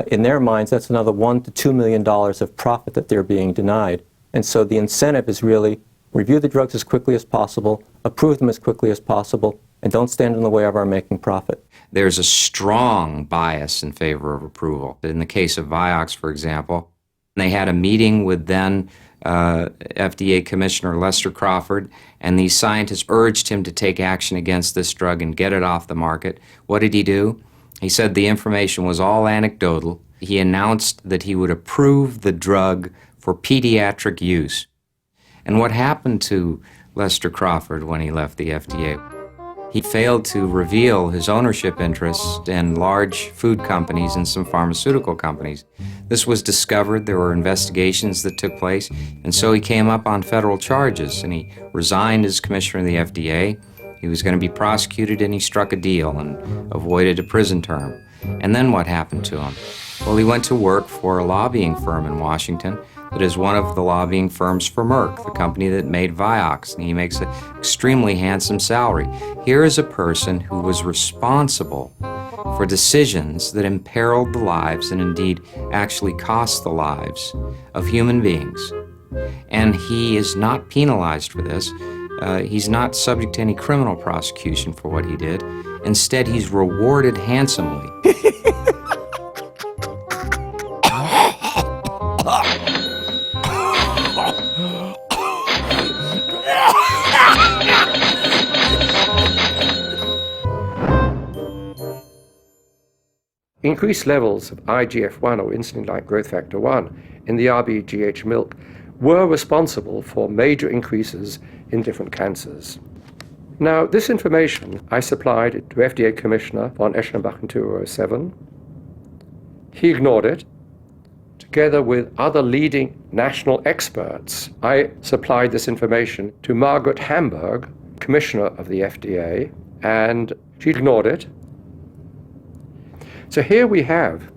in their minds, that's another $1 to $2 million of profit that they're being denied. And so the incentive is really review the drugs as quickly as possible, approve them as quickly as possible, and don't stand in the way of our making profit. There's a strong bias in favor of approval. In the case of Vioxx, for example, they had a meeting with then FDA Commissioner Lester Crawford, and these scientists urged him to take action against this drug and get it off the market. What did he do? He said the information was all anecdotal. He announced that he would approve the drug for pediatric use. And what happened to Lester Crawford when he left the FDA? He failed to reveal his ownership interests in large food companies and some pharmaceutical companies. This was discovered, there were investigations that took place, and so he came up on federal charges, and he resigned as commissioner of the FDA. He was going to be prosecuted, and he struck a deal and avoided a prison term. And then what happened to him? Well, he went to work for a lobbying firm in Washington that is one of the lobbying firms for Merck, the company that made Vioxx, and he makes an extremely handsome salary. Here is a person who was responsible for decisions that imperiled the lives and indeed actually cost the lives of human beings. And he is not penalized for this. He's not subject to any criminal prosecution for what he did. Instead, he's rewarded handsomely. Increased levels of IGF-1 or insulin-like growth factor 1 in the RBGH milk were responsible for major increases in different cancers. Now, this information I supplied to FDA Commissioner von Eschenbach in 2007. He ignored it. Together with other leading national experts, I supplied this information to Margaret Hamburg, Commissioner of the FDA, and she ignored it. So here we have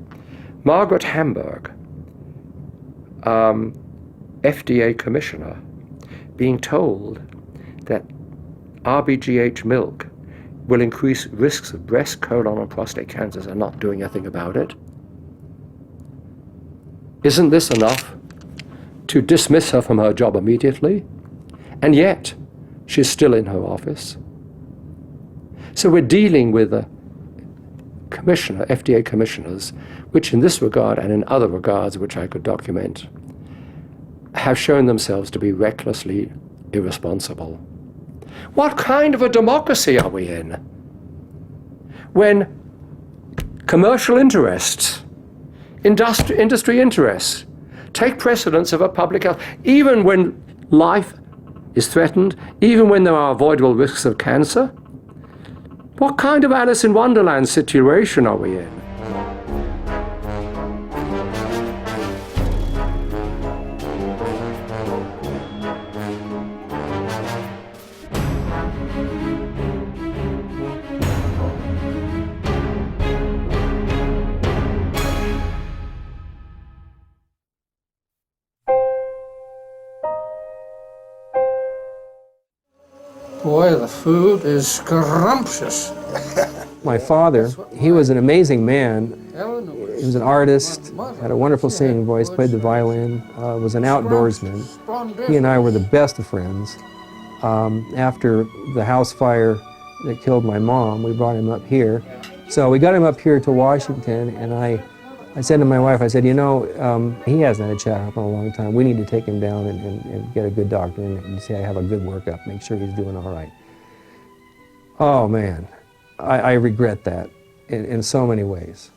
Margaret Hamburg, FDA Commissioner, being told that RBGH milk will increase risks of breast, colon, and prostate cancers and not doing anything about it. Isn't this enough to dismiss her from her job immediately? And yet, she's still in her office. So we're dealing with a commissioner, FDA commissioners, which in this regard and in other regards which I could document, have shown themselves to be recklessly irresponsible. What kind of a democracy are we in when commercial interests industry interests take precedence over public health, even when life is threatened, even when there are avoidable risks of cancer? What kind of Alice in Wonderland situation are we in? Boy, the food is scrumptious. My father, he was an amazing man. He was an artist, had a wonderful singing voice, played the violin, was an outdoorsman. He and I were the best of friends. After the house fire that killed my mom, we brought him up here. So we got him up here to Washington, and I said to my wife, I said, you know, he hasn't had a checkup in a long time. We need to take him down and get a good doctor and say, have a good workup, make sure he's doing all right. Oh, man, I regret that in so many ways.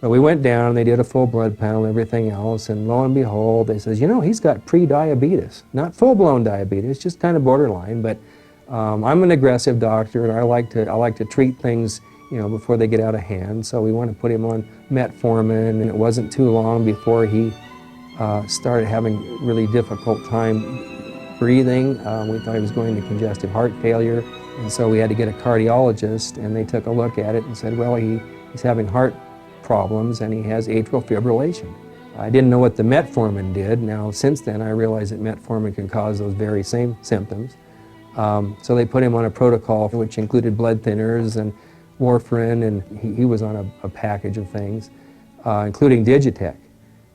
But we went down, they did a full blood panel and everything else, and lo and behold, they says, you know, he's got pre-diabetes. Not full-blown diabetes, just kind of borderline, but I'm an aggressive doctor, and I like to treat things, you know, before they get out of hand. So we want to put him on metformin, and it wasn't too long before he started having really difficult time breathing. We thought he was going to congestive heart failure, and so we had to get a cardiologist, and they took a look at it and said, well, he's having heart problems and he has atrial fibrillation. I didn't know what the metformin did. Now, since then, I realized that metformin can cause those very same symptoms. So they put him on a protocol which included blood thinners and warfarin, and he was on a package of things, including Digitech.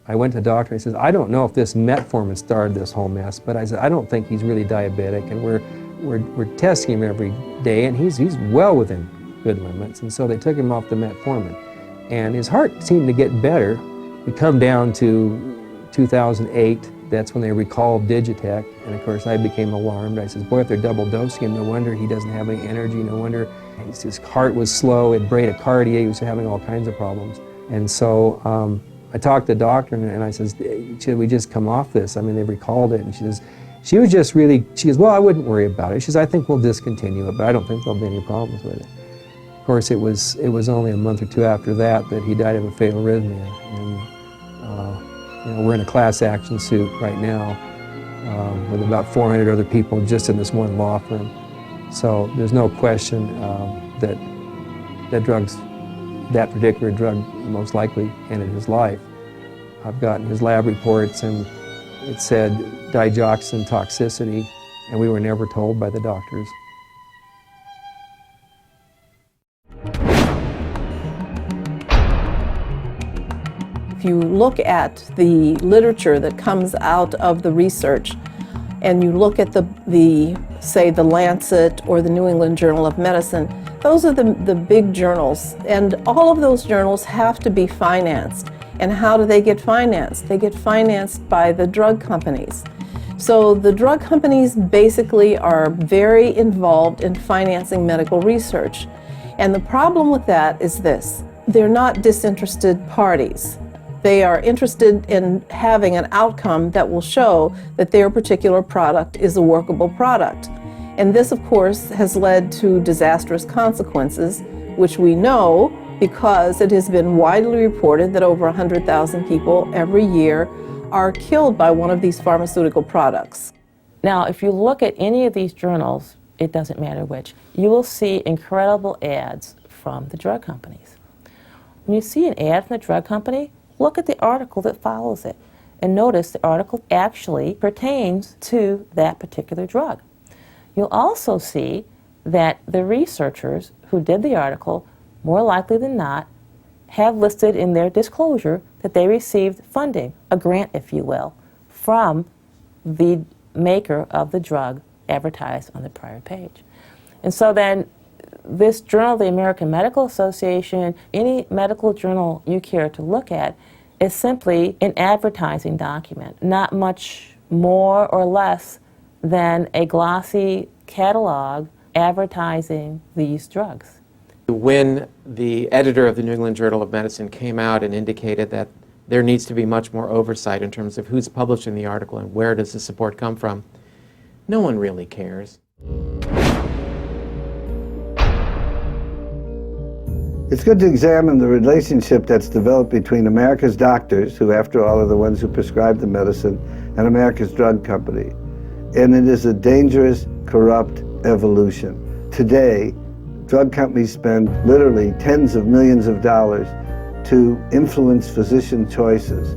I went to the doctor and he says, I don't know if this metformin started this whole mess, but I said, I don't think he's really diabetic, and we're testing him every day, and he's well within good limits. And so they took him off the metformin, and his heart seemed to get better. We come down to 2008. That's when they recalled Digitech, and of course I became alarmed. I said, boy, if they're double dosing him, no wonder he doesn't have any energy, no wonder his heart was slow, it bradycardia, he was having all kinds of problems. And so I talked to the doctor, and I says, should we just come off this? I mean, they recalled it, and she says, she was just really, she goes, well, I wouldn't worry about it. She says, I think we'll discontinue it, but I don't think there'll be any problems with it. Of course, it was only a month or two after that he died of a fatal arrhythmia. And you know, we're in a class action suit right now with about 400 other people just in this one law firm. So there's no question that that particular drug most likely ended his life. I've gotten his lab reports, and it said digoxin toxicity, and we were never told by the doctors. If you look at the literature that comes out of the research, and you look at say the Lancet or the New England Journal of Medicine, those are the big journals, and all of those journals have to be financed. And how do they get financed? They get financed by the drug companies. So the drug companies basically are very involved in financing medical research. And the problem with that is this: they're not disinterested parties. They are interested in having an outcome that will show that their particular product is a workable product. And this, of course, has led to disastrous consequences, which we know because it has been widely reported that over 100,000 people every year are killed by one of these pharmaceutical products. Now, if you look at any of these journals, it doesn't matter which, you will see incredible ads from the drug companies. When you see an ad from the drug company, look at the article that follows it, and notice the article actually pertains to that particular drug. You'll also see that the researchers who did the article, more likely than not, have listed in their disclosure that they received funding, a grant if you will, from the maker of the drug advertised on the prior page. And so then this journal, the American Medical Association, any medical journal you care to look at, is simply an advertising document, not much more or less than a glossy catalog advertising these drugs. When the editor of the New England Journal of Medicine came out and indicated that there needs to be much more oversight in terms of who's publishing the article and where does the support come from. No one really cares. It's good to examine the relationship that's developed between America's doctors, who after all are the ones who prescribe the medicine, and America's drug company. And it is a dangerous, corrupt evolution. Today, drug companies spend literally tens of millions of dollars to influence physician choices.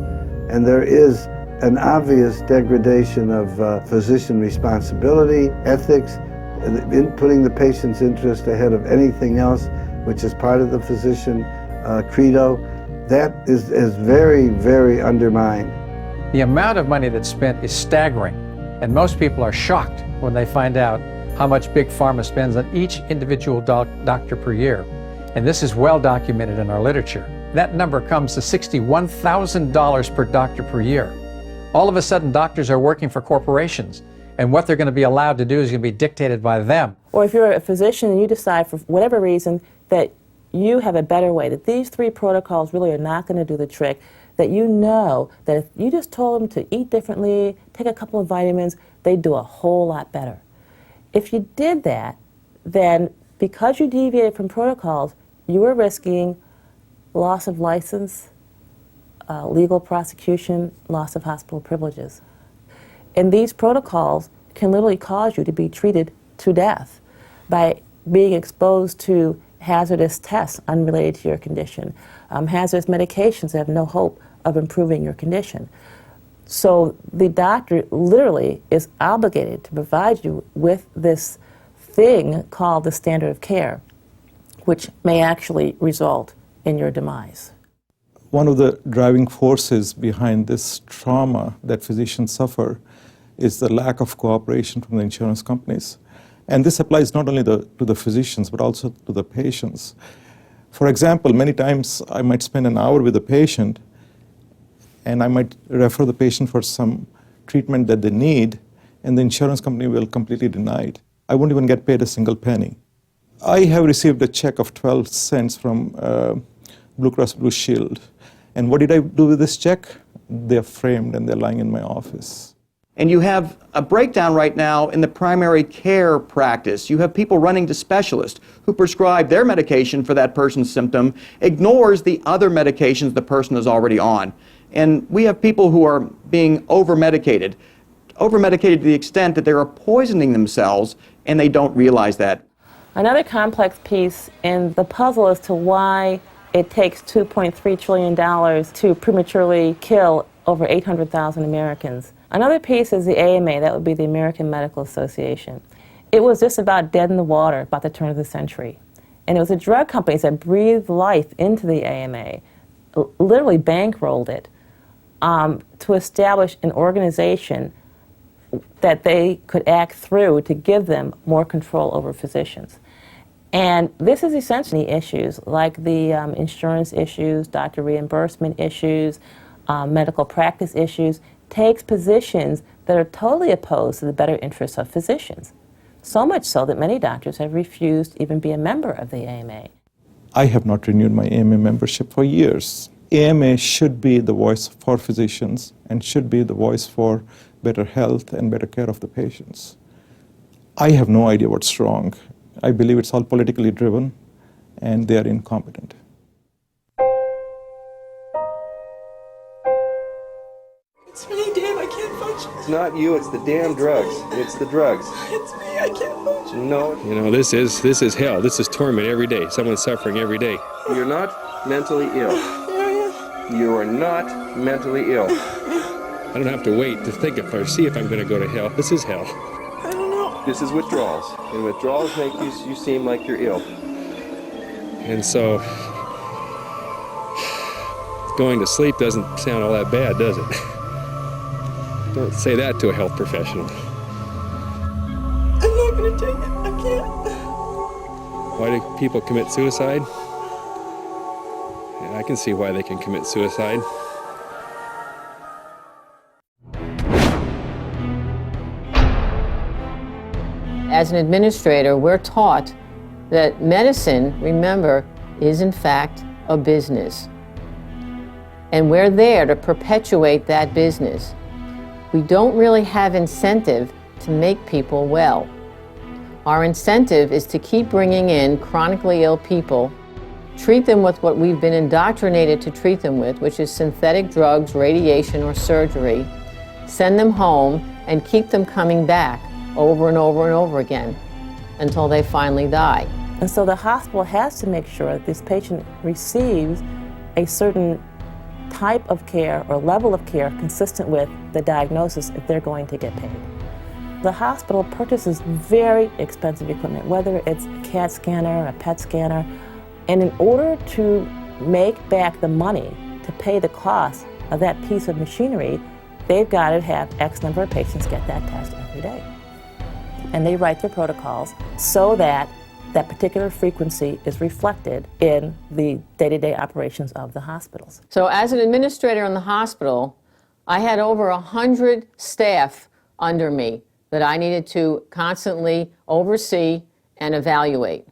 And there is an obvious degradation of physician responsibility, ethics, in putting the patient's interest ahead of anything else, which is part of the physician credo. That is very, very undermined. The amount of money that's spent is staggering, and most people are shocked when they find out how much Big Pharma spends on each individual doctor per year. And this is well documented in our literature. That number comes to $61,000 per doctor per year. All of a sudden, doctors are working for corporations, and what they're going to be allowed to do is going to be dictated by them. Or if you're a physician and you decide for whatever reason that you have a better way, that these 3 protocols really are not going to do the trick, that you know that if you just told them to eat differently, take a couple of vitamins, they'd do a whole lot better. If you did that, then because you deviated from protocols, you were risking loss of license, legal prosecution, loss of hospital privileges. And these protocols can literally cause you to be treated to death by being exposed to hazardous tests unrelated to your condition, hazardous medications that have no hope of improving your condition. So the doctor literally is obligated to provide you with this thing called the standard of care, which may actually result in your demise. One of the driving forces behind this trauma that physicians suffer is the lack of cooperation from the insurance companies. And this applies not only to the physicians, but also to the patients. For example, many times I might spend an hour with a patient, and I might refer the patient for some treatment that they need, and the insurance company will completely deny it. I won't even get paid a single penny. I have received a check of 12 cents from Blue Cross Blue Shield. And what did I do with this check? They're framed and they're lying in my office. And you have a breakdown right now in the primary care practice. You have people running to specialists who prescribe their medication for that person's symptom, ignores the other medications the person is already on. And we have people who are being over-medicated to the extent that they are poisoning themselves, and they don't realize that. Another complex piece in the puzzle as to why it takes $2.3 trillion to prematurely kill over 800,000 Americans. Another piece is the AMA, that would be the American Medical Association. It was just about dead in the water about the turn of the century. And it was the drug companies that breathed life into the AMA, literally bankrolled it, to establish an organization that they could act through to give them more control over physicians. And this is essentially issues like the insurance issues, doctor reimbursement issues, medical practice issues, takes positions that are totally opposed to the better interests of physicians. So much so that many doctors have refused to even be a member of the AMA. I have not renewed my AMA membership for years. AMA should be the voice for physicians and should be the voice for better health and better care of the patients. I have no idea what's wrong. I believe it's all politically driven and they are incompetent. It's me, damn, I can't function. It's not you, it's the damn drugs. It's the drugs. It's me, I can't function. No. You know, this is hell. This is torment every day. Someone's suffering every day. You're not mentally ill. You are not mentally ill. I don't have to wait to think or see if I'm going to go to hell. This is hell. I don't know. This is withdrawals, and withdrawals make you seem like you're ill. And so, going to sleep doesn't sound all that bad, does it? Don't say that to a health professional. I'm not going to take it. I can't. Why do people commit suicide? Yeah, I can see why they can commit suicide. As an administrator, we're taught that medicine, remember, is in fact a business. and we're there to perpetuate that business. We don't really have incentive to make people well. Our incentive is to keep bringing in chronically ill people, treat them with what we've been indoctrinated to treat them with, which is synthetic drugs, radiation, or surgery, send them home, and keep them coming back over and over and over again until they finally die. And so the hospital has to make sure that this patient receives a certain type of care or level of care consistent with the diagnosis if they're going to get paid. The hospital purchases very expensive equipment, whether it's a CAT scanner, a PET scanner, and in order to make back the money to pay the cost of that piece of machinery, they've got to have X number of patients get that test every day. And they write their protocols so that that particular frequency is reflected in the day-to-day operations of the hospitals. So as an administrator in the hospital, I had over 100 staff under me that I needed to constantly oversee and evaluate.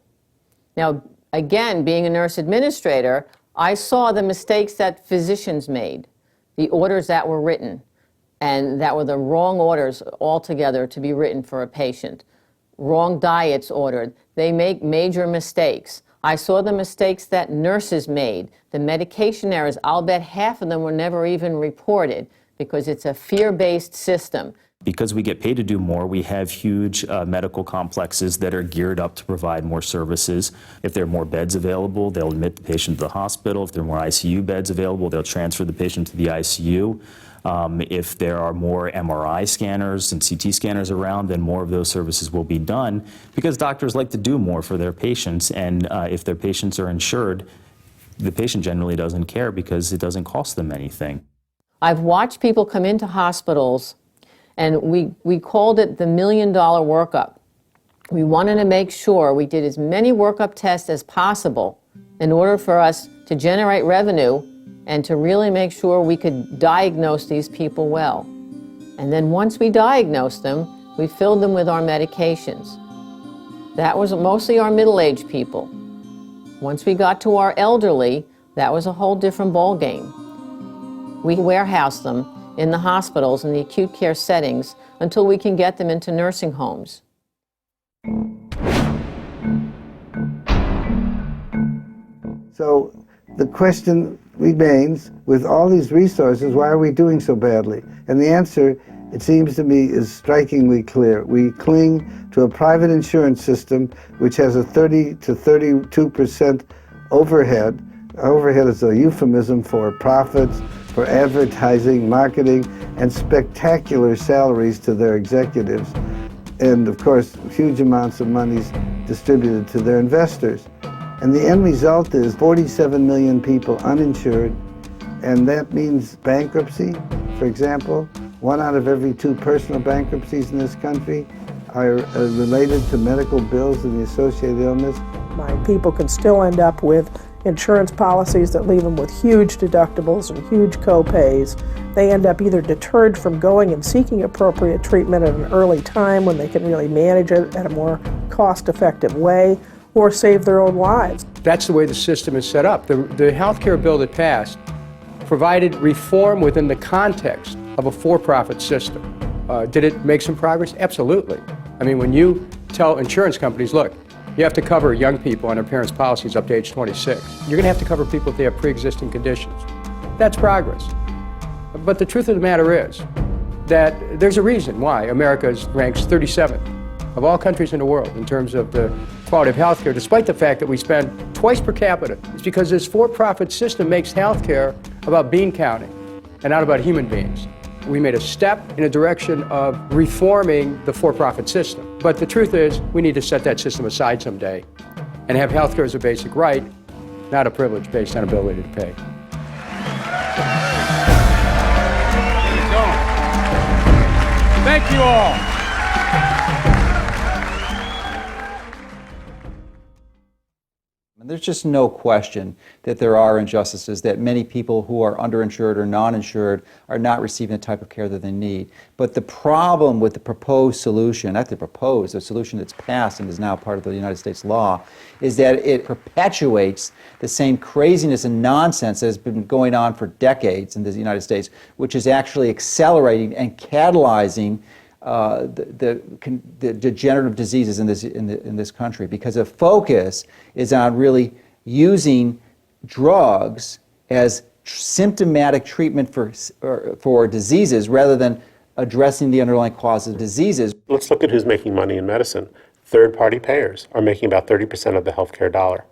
Now, again, being a nurse administrator, I saw the mistakes that physicians made, the orders that were written, and that were the wrong orders altogether to be written for a patient. Wrong diets ordered. They make major mistakes. I saw the mistakes that nurses made, the medication errors. I'll bet half of them were never even reported because it's a fear-based system. Because we get paid to do more, we have huge medical complexes that are geared up to provide more services. If there are more beds available, they'll admit the patient to the hospital. If there are more ICU beds available, they'll transfer the patient to the ICU. If there are more MRI scanners and CT scanners around, then more of those services will be done because doctors like to do more for their patients, and if their patients are insured, the patient generally doesn't care because it doesn't cost them anything. I've watched people come into hospitals, and we called it the $1 million workup. We wanted to make sure we did as many workup tests as possible in order for us to generate revenue and to really make sure we could diagnose these people well. And then once we diagnosed them, we filled them with our medications. That was mostly our middle-aged people. Once we got to our elderly, that was a whole different ballgame. We warehouse them in the hospitals and the acute care settings until we can get them into nursing homes. So the question remains, with all these resources, why are we doing so badly? And the answer, it seems to me, is strikingly clear. We cling to a private insurance system which has a 30 to 32% overhead. Overhead is a euphemism for profits, for advertising, marketing, and spectacular salaries to their executives. And of course, huge amounts of money distributed to their investors. And the end result is 47 million people uninsured, and that means bankruptcy. For example, 1 out of every 2 personal bankruptcies in this country are related to medical bills and the associated illness. My people can still end up with insurance policies that leave them with huge deductibles and huge co-pays. They end up either deterred from going and seeking appropriate treatment at an early time when they can really manage it at a more cost-effective way, or save their own lives. That's the way the system is set up. The health care bill that passed provided reform within the context of a for-profit system. Did it make some progress? Absolutely. I mean, when you tell insurance companies, look, you have to cover young people on their parents' policies up to age 26. You're going to have to cover people if they have pre-existing conditions. That's progress. But the truth of the matter is that there's a reason why America ranks 37th of all countries in the world in terms of the quality of health care, despite the fact that we spend twice per capita. It's because this for-profit system makes health care about bean counting and not about human beings. We made a step in a direction of reforming the for-profit system. But the truth is, we need to set that system aside someday and have health care as a basic right, not a privilege based on ability to pay. Thank you all. There's just no question that there are injustices, that many people who are underinsured or non-insured are not receiving the type of care that they need. But the problem with the proposed solution, not the proposed, the solution that's passed and is now part of the United States law, is that it perpetuates the same craziness and nonsense that has been going on for decades in the United States, which is actually accelerating and catalyzing the degenerative diseases in this country, because the focus is on really using drugs as symptomatic treatment for diseases rather than addressing the underlying cause of diseases. Let's look at who's making money in medicine. Third-party payers are making about 30% of the healthcare dollar.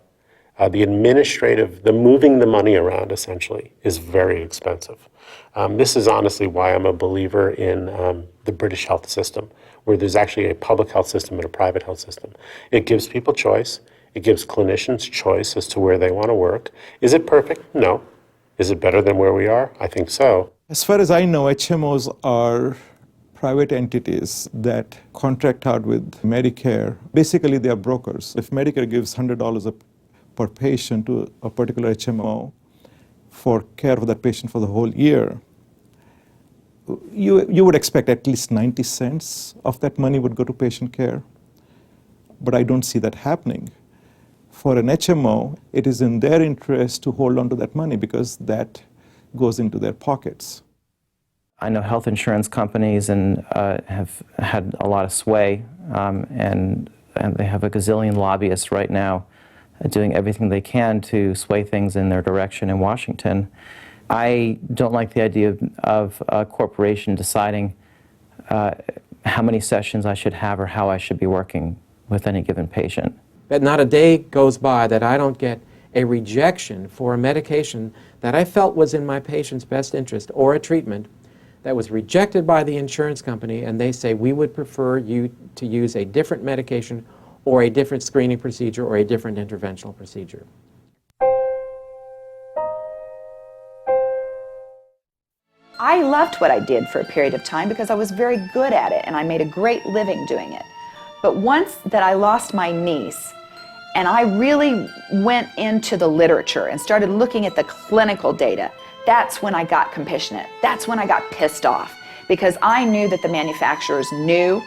The moving the money around, essentially, is very expensive. This is honestly why I'm a believer in the British health system, where there's actually a public health system and a private health system. It gives people choice. It gives clinicians choice as to where they want to work. Is it perfect? No. Is it better than where we are? I think so. As far as I know, HMOs are private entities that contract out with Medicare. Basically, they are brokers. If Medicare gives $100 per patient to a particular HMO for care of that patient for the whole year, you would expect at least 90 cents of that money would go to patient care. But I don't see that happening. For an HMO, it is in their interest to hold on to that money because that goes into their pockets. I know health insurance companies and have had a lot of sway, and they have a gazillion lobbyists right now doing everything they can to sway things in their direction in Washington. I don't like the idea of a corporation deciding how many sessions I should have or how I should be working with any given patient. That not a day goes by that I don't get a rejection for a medication that I felt was in my patient's best interest, or a treatment that was rejected by the insurance company, and they say, we would prefer you to use a different medication or a different screening procedure or a different interventional procedure. I loved what I did for a period of time because I was very good at it and I made a great living doing it. But once that I lost my niece and I really went into the literature and started looking at the clinical data, that's when I got compassionate. That's when I got pissed off, because I knew that the manufacturers knew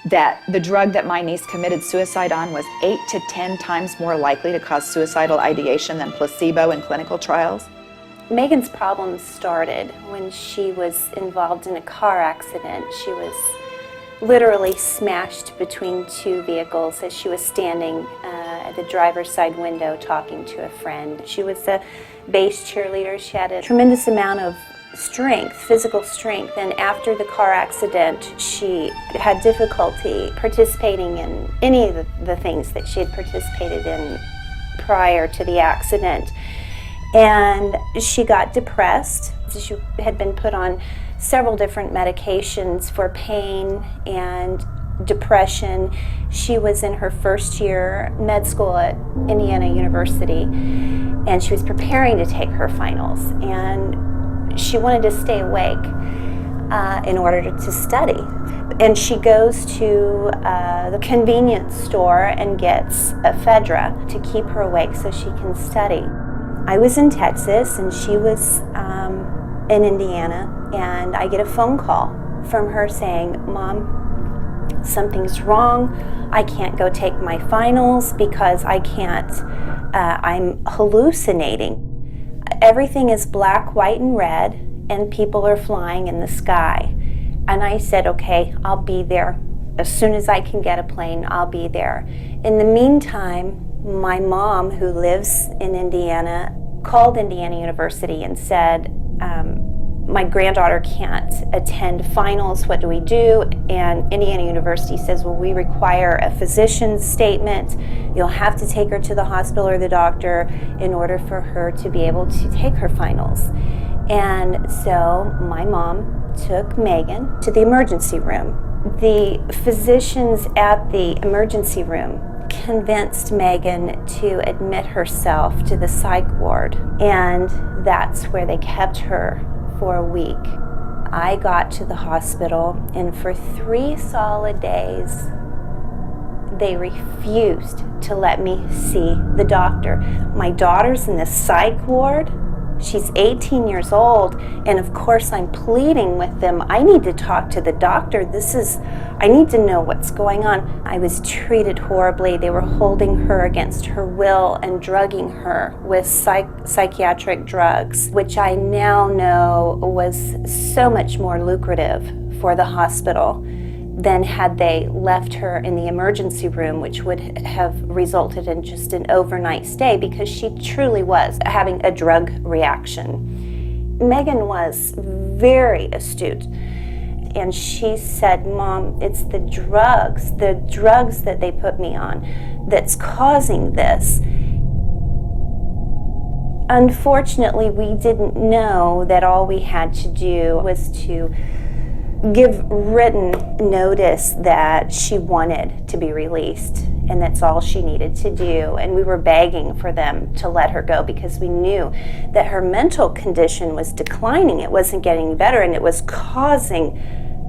that the drug that my niece committed suicide on was 8 to 10 times more likely to cause suicidal ideation than placebo in clinical trials. Megan's problems started when she was involved in a car accident. She was literally smashed between two vehicles as she was standing at the driver's side window talking to a friend. She was a base cheerleader. She had a tremendous amount of strength, physical strength, and after the car accident she had difficulty participating in any of the things that she had participated in prior to the accident. And she got depressed. She had been put on several different medications for pain and depression. She was in her first year med school at Indiana University, and she was preparing to take her finals, and she wanted to stay awake in order to study. And she goes to the convenience store and gets ephedra to keep her awake so she can study. I was in Texas and she was in Indiana, and I get a phone call from her saying, "Mom, something's wrong. I can't go take my finals because I can't, I'm hallucinating. Everything is black, white, and red, and people are flying in the sky." And I said, "Okay, I'll be there. As soon as I can get a plane, I'll be there." In the meantime, my mom, who lives in Indiana, called Indiana University and said, my granddaughter can't attend finals, what do we do? And Indiana University says, well, we require a physician's statement. You'll have to take her to the hospital or the doctor in order for her to be able to take her finals. And so my mom took Megan to the emergency room. The physicians at the emergency room convinced Megan to admit herself to the psych ward, and that's where they kept her for a week. I got to the hospital, and for 3 solid days, They refused to let me see the doctor. My daughter's in the psych ward. She's 18 years old, and of course I'm pleading with them, I need to talk to the doctor. I need to know what's going on. I was treated horribly. They were holding her against her will and drugging her with psychiatric drugs, which I now know was so much more lucrative for the hospital than had they left her in the emergency room, which would have resulted in just an overnight stay, because she truly was having a drug reaction. Megan was very astute, and she said, "Mom, it's the drugs that they put me on that's causing this." Unfortunately, we didn't know that all we had to do was to give written notice that she wanted to be released, and that's all she needed to do. And we were begging for them to let her go because we knew that her mental condition was declining. It wasn't getting better, and it was causing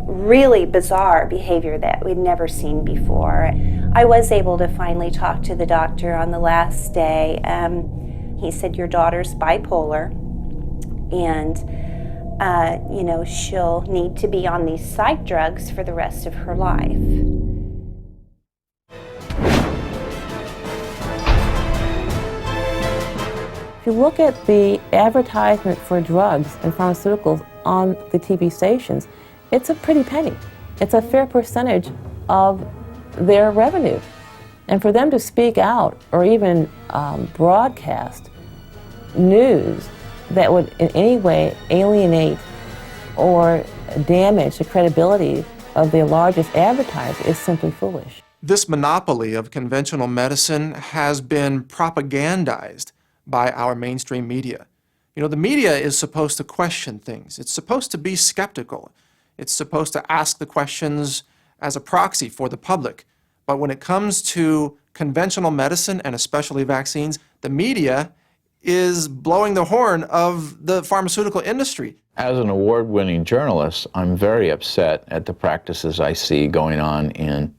really bizarre behavior that we'd never seen before. I was able to finally talk to the doctor on the last day. He said, "Your daughter's bipolar, and she'll need to be on these psych drugs for the rest of her life." If you look at the advertisement for drugs and pharmaceuticals on the TV stations, it's a pretty penny. It's a fair percentage of their revenue. And for them to speak out or even broadcast news that would in any way alienate or damage the credibility of their largest advertiser is simply foolish. This monopoly of conventional medicine has been propagandized by our mainstream media. You know, the media is supposed to question things. It's supposed to be skeptical. It's supposed to ask the questions as a proxy for the public. But when it comes to conventional medicine, and especially vaccines, the media is blowing the horn of the pharmaceutical industry. As an award-winning journalist, I'm very upset at the practices I see going on in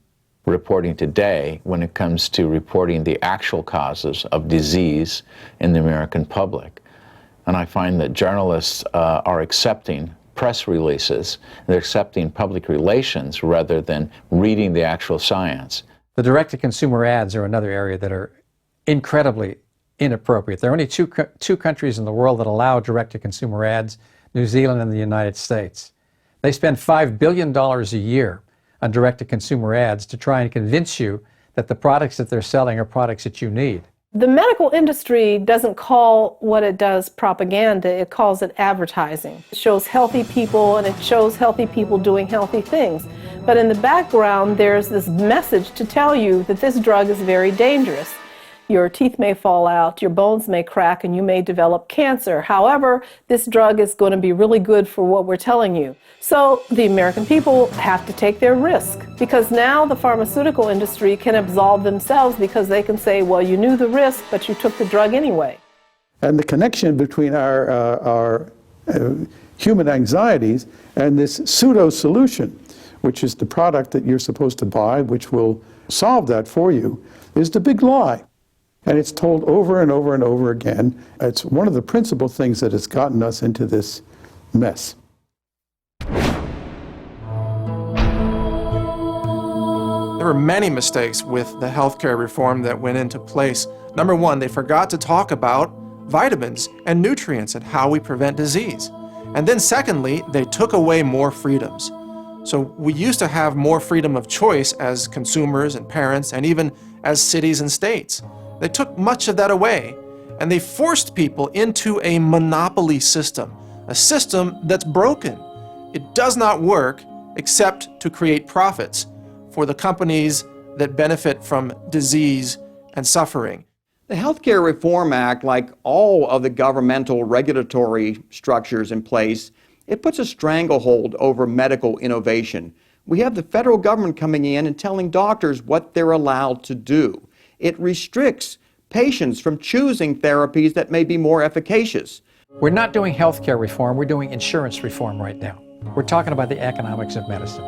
reporting today when it comes to reporting the actual causes of disease in the American public. And I find that journalists are accepting press releases, they're accepting public relations rather than reading the actual science. The direct-to-consumer ads are another area that are incredibly inappropriate. There are only two countries in the world that allow direct-to-consumer ads, New Zealand and the United States. They spend $5 billion a year on direct-to-consumer ads to try and convince you that the products that they're selling are products that you need. The medical industry doesn't call what it does propaganda, it calls it advertising. It shows healthy people and it shows healthy people doing healthy things. But in the background, there's this message to tell you that this drug is very dangerous. Your teeth may fall out, your bones may crack, and you may develop cancer. However, this drug is going to be really good for what we're telling you. So the American people have to take their risk, because now the pharmaceutical industry can absolve themselves because they can say, well, you knew the risk, but you took the drug anyway. And the connection between our human anxieties and this pseudo-solution, which is the product that you're supposed to buy, which will solve that for you, is the big lie. And it's told over and over and over again. It's one of the principal things that has gotten us into this mess. There were many mistakes with the healthcare reform that went into place. Number one, they forgot to talk about vitamins and nutrients and how we prevent disease. And then secondly, they took away more freedoms. So we used to have more freedom of choice as consumers and parents and even as cities and states. They took much of that away, and they forced people into a monopoly system, a system that's broken. It does not work except to create profits for the companies that benefit from disease and suffering. The Healthcare Reform Act, like all of the governmental regulatory structures in place, it puts a stranglehold over medical innovation. We have the federal government coming in and telling doctors what they're allowed to do. It restricts patients from choosing therapies that may be more efficacious. We're not doing healthcare reform, we're doing insurance reform right now. We're talking about the economics of medicine.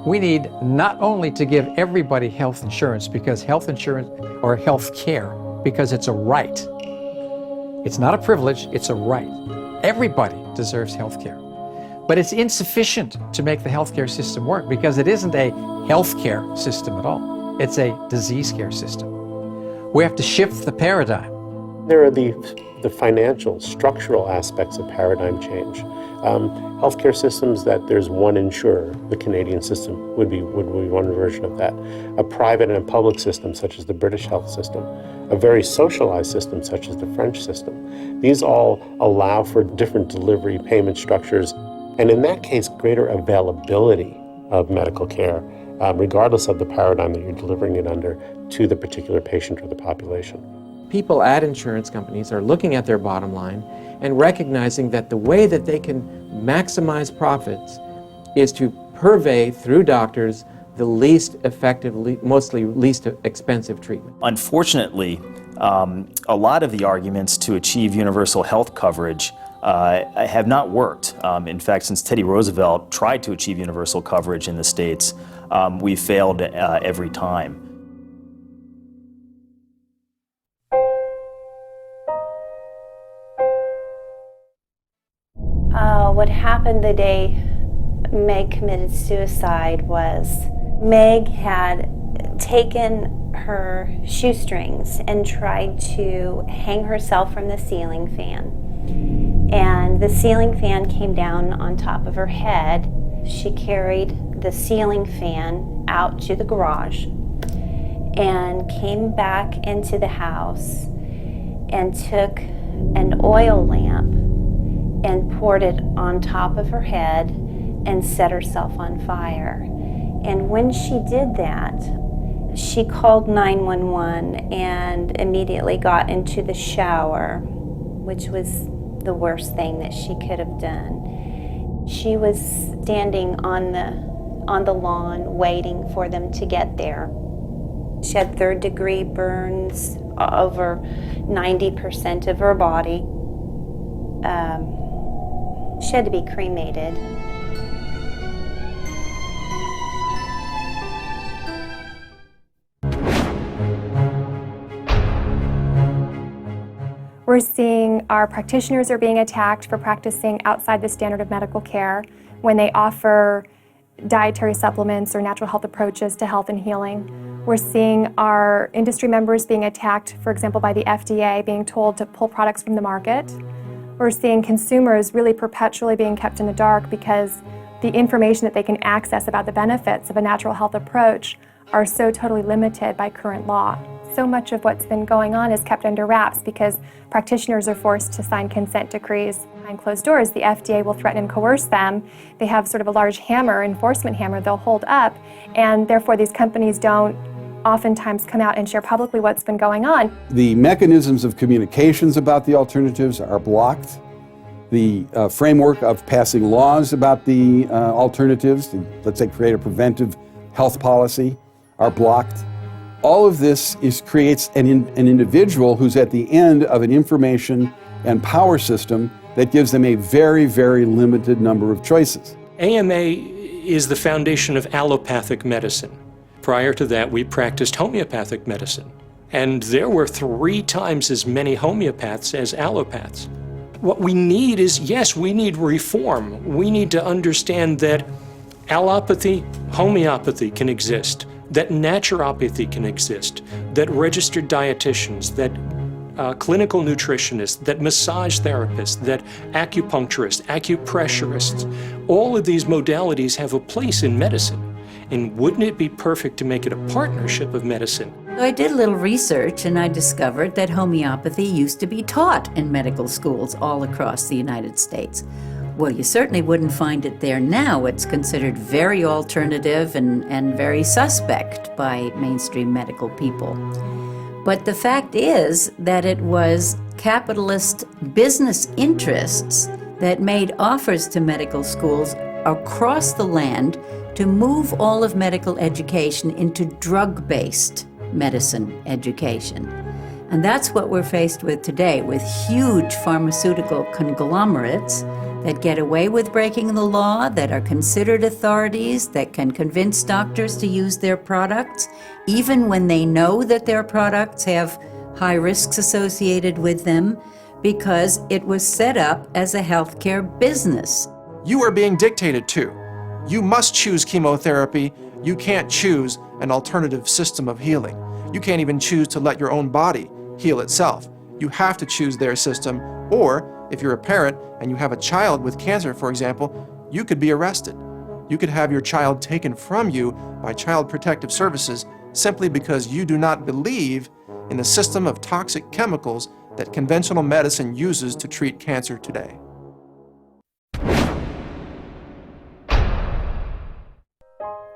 We need not only to give everybody health insurance because health insurance or health care because it's a right. It's not a privilege, it's a right. Everybody deserves health care. But it's insufficient to make the healthcare system work because it isn't a healthcare system at all. It's a disease care system. We have to shift the paradigm. There are the financial, structural aspects of paradigm change. Healthcare systems that there's one insurer, the Canadian system would be one version of that. A private and a public system, such as the British health system. A very socialized system, such as the French system. These all allow for different delivery payment structures, and in that case, greater availability of medical care, regardless of the paradigm that you're delivering it under, to the particular patient or the population. People at insurance companies are looking at their bottom line and recognizing that the way that they can maximize profits is to purvey through doctors the least effective, mostly least expensive treatment. Unfortunately, a lot of the arguments to achieve universal health coverage have not worked. In fact, since Teddy Roosevelt tried to achieve universal coverage in the States, we've failed every time. What happened the day Meg committed suicide was Meg had taken her shoestrings and tried to hang herself from the ceiling fan. And the ceiling fan came down on top of her head. She carried the ceiling fan out to the garage and came back into the house and took an oil lamp and poured it on top of her head and set herself on fire. And when she did that, she called 911 and immediately got into the shower, which was the worst thing that she could have done. She was standing on the lawn waiting for them to get there. She had third-degree burns over 90% of her body. She had to be cremated. We're seeing our practitioners are being attacked for practicing outside the standard of medical care when they offer dietary supplements or natural health approaches to health and healing. We're seeing our industry members being attacked, for example, by the FDA, being told to pull products from the market. We're seeing consumers really perpetually being kept in the dark because the information that they can access about the benefits of a natural health approach are so totally limited by current law. So much of what's been going on is kept under wraps because practitioners are forced to sign consent decrees behind closed doors. The FDA will threaten and coerce them. They have sort of a large hammer, enforcement hammer, they'll hold up, and therefore these companies don't oftentimes come out and share publicly what's been going on. The mechanisms of communications about the alternatives are blocked. The framework of passing laws about the alternatives, let's say create a preventive health policy, are blocked. All of this creates an individual who's at the end of an information and power system that gives them a very, very limited number of choices. AMA is the foundation of allopathic medicine. Prior to that, we practiced homeopathic medicine, and there were 3 times as many homeopaths as allopaths. What we need is, yes, we need reform. We need to understand that allopathy, homeopathy can exist, that naturopathy can exist, that registered dietitians, that clinical nutritionists, that massage therapists, that acupuncturists, acupressurists, all of these modalities have a place in medicine. And wouldn't it be perfect to make it a partnership of medicine? I did a little research and I discovered that homeopathy used to be taught in medical schools all across the United States. Well, you certainly wouldn't find it there now. It's considered very alternative and very suspect by mainstream medical people. But the fact is that it was capitalist business interests that made offers to medical schools across the land to move all of medical education into drug-based medicine education. And that's what we're faced with today, with huge pharmaceutical conglomerates that get away with breaking the law, that are considered authorities, that can convince doctors to use their products, even when they know that their products have high risks associated with them, because it was set up as a healthcare business. You are being dictated to. You must choose chemotherapy. You can't choose an alternative system of healing. You can't even choose to let your own body heal itself. You have to choose their system, or if you're a parent and you have a child with cancer, for example, you could be arrested. You could have your child taken from you by Child Protective Services simply because you do not believe in the system of toxic chemicals that conventional medicine uses to treat cancer today.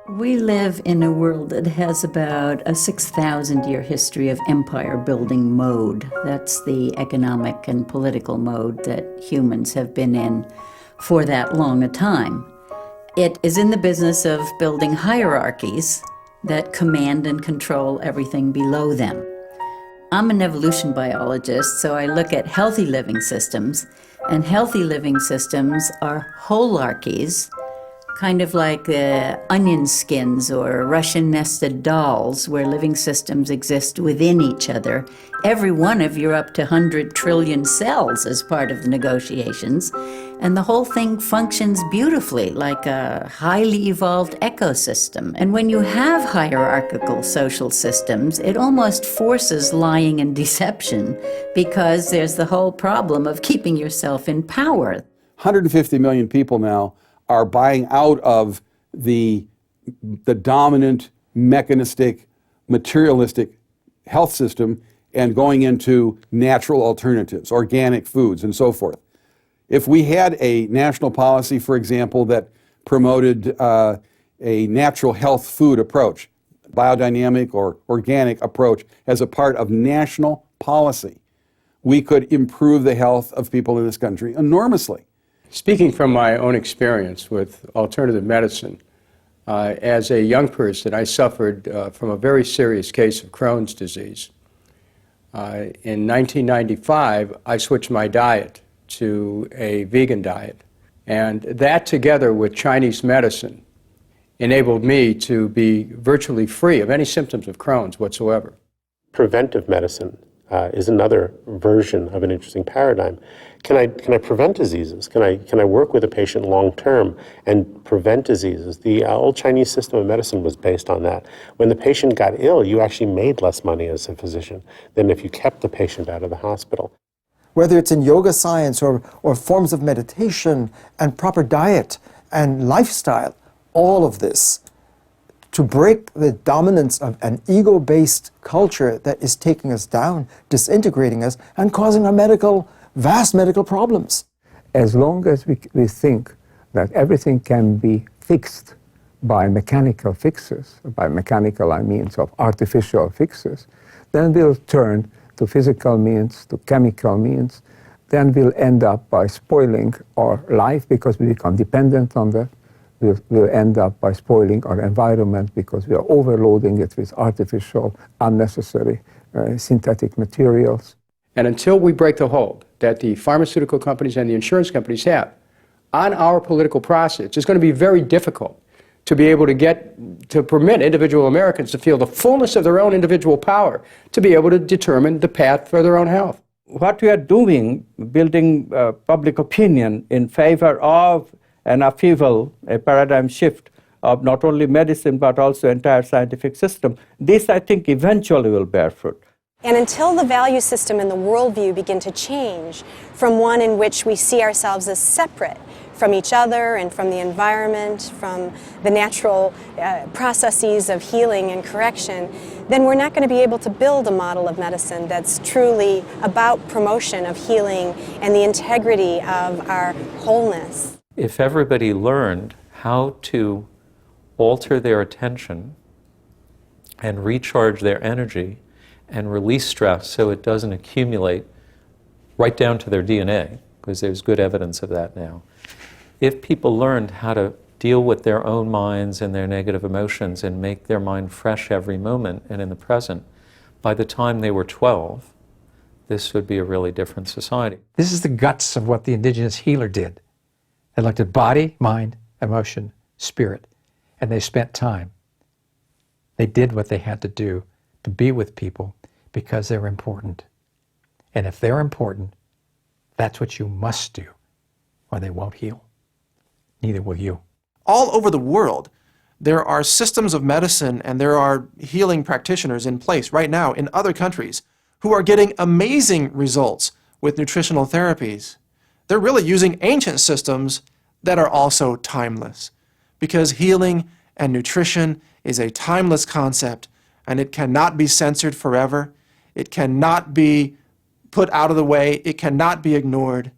We live in a world that has about a 6,000-year history of empire-building mode. That's the economic and political mode that humans have been in for that long a time. It is in the business of building hierarchies that command and control everything below them. I'm an evolution biologist, so I look at healthy living systems, and healthy living systems are holarchies, kind of like onion skins or Russian nested dolls, where living systems exist within each other. Every one of your up to 100 trillion cells is part of the negotiations, and the whole thing functions beautifully like a highly evolved ecosystem. And when you have hierarchical social systems, it almost forces lying and deception, because there's the whole problem of keeping yourself in power. 150 million people now are buying out of the dominant, mechanistic, materialistic health system and going into natural alternatives, organic foods, and so forth. If we had a national policy, for example, that promoted a natural health food approach, biodynamic or organic approach as a part of national policy, we could improve the health of people in this country enormously. Speaking from my own experience with alternative medicine, as a young person, I suffered from a very serious case of Crohn's disease. In 1995, I switched my diet to a vegan diet, and that, together with Chinese medicine, enabled me to be virtually free of any symptoms of Crohn's whatsoever. Preventive medicine is another version of an interesting paradigm. Can I prevent diseases? Can I work with a patient long term and prevent diseases? The old Chinese system of medicine was based on that. When the patient got ill, you actually made less money as a physician than if you kept the patient out of the hospital. Whether it's in yoga science or forms of meditation and proper diet and lifestyle, all of this to break the dominance of an ego-based culture that is taking us down, disintegrating us, and causing our vast medical problems. As long as we think that everything can be fixed by mechanical fixes, by mechanical I mean of artificial fixes, then we'll turn to physical means, to chemical means, then we'll end up by spoiling our life because we become dependent on that. We'll end up by spoiling our environment because we are overloading it with artificial, unnecessary synthetic materials. And until we break the hold that the pharmaceutical companies and the insurance companies have on our political process, it's going to be very difficult to be able to permit individual Americans to feel the fullness of their own individual power, to be able to determine the path for their own health. What we are doing, building public opinion in favor of an upheaval, a paradigm shift of not only medicine but also entire scientific system, this I think eventually will bear fruit. And until the value system and the worldview begin to change from one in which we see ourselves as separate from each other and from the environment, from the natural processes of healing and correction, then we're not going to be able to build a model of medicine that's truly about promotion of healing and the integrity of our wholeness. If everybody learned how to alter their attention and recharge their energy and release stress so it doesn't accumulate right down to their DNA, because there's good evidence of that now. If people learned how to deal with their own minds and their negative emotions and make their mind fresh every moment and in the present, by the time they were 12, this would be a really different society. This is the guts of what the indigenous healer did. They looked at body, mind, emotion, spirit, and they spent time. They did what they had to do to be with people because they're important. And if they're important, that's what you must do, or they won't heal. Neither will you. All over the world, there are systems of medicine and there are healing practitioners in place right now in other countries who are getting amazing results with nutritional therapies. They're really using ancient systems that are also timeless, because healing and nutrition is a timeless concept and it cannot be censored forever. It cannot be put out of the way. It cannot be ignored.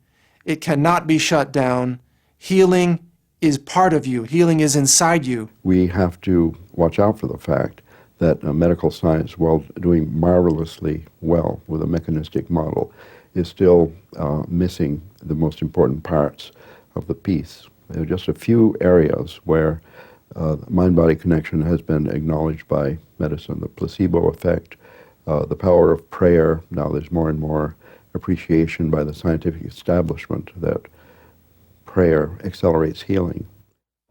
It cannot be shut down. Healing is part of you. Healing is inside you. We have to watch out for the fact that medical science, while doing marvelously well with a mechanistic model, is still missing the most important parts of the piece. There are just a few areas where mind-body connection has been acknowledged by medicine. The placebo effect, the power of prayer. Now there's more and more appreciation by the scientific establishment that prayer accelerates healing.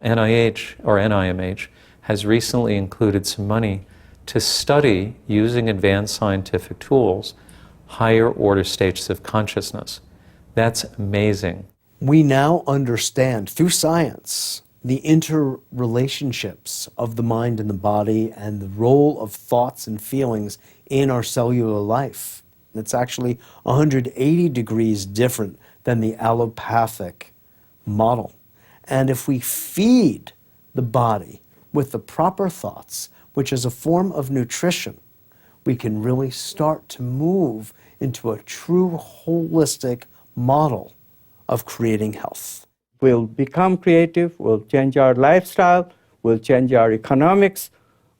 NIH, or NIMH, has recently included some money to study, using advanced scientific tools, higher order states of consciousness. That's amazing. We now understand through science the interrelationships of the mind and the body and the role of thoughts and feelings in our cellular life. It's actually 180 degrees different than the allopathic model. And if we feed the body with the proper thoughts, which is a form of nutrition, we can really start to move into a true holistic model of creating health. We'll become creative, we'll change our lifestyle, we'll change our economics,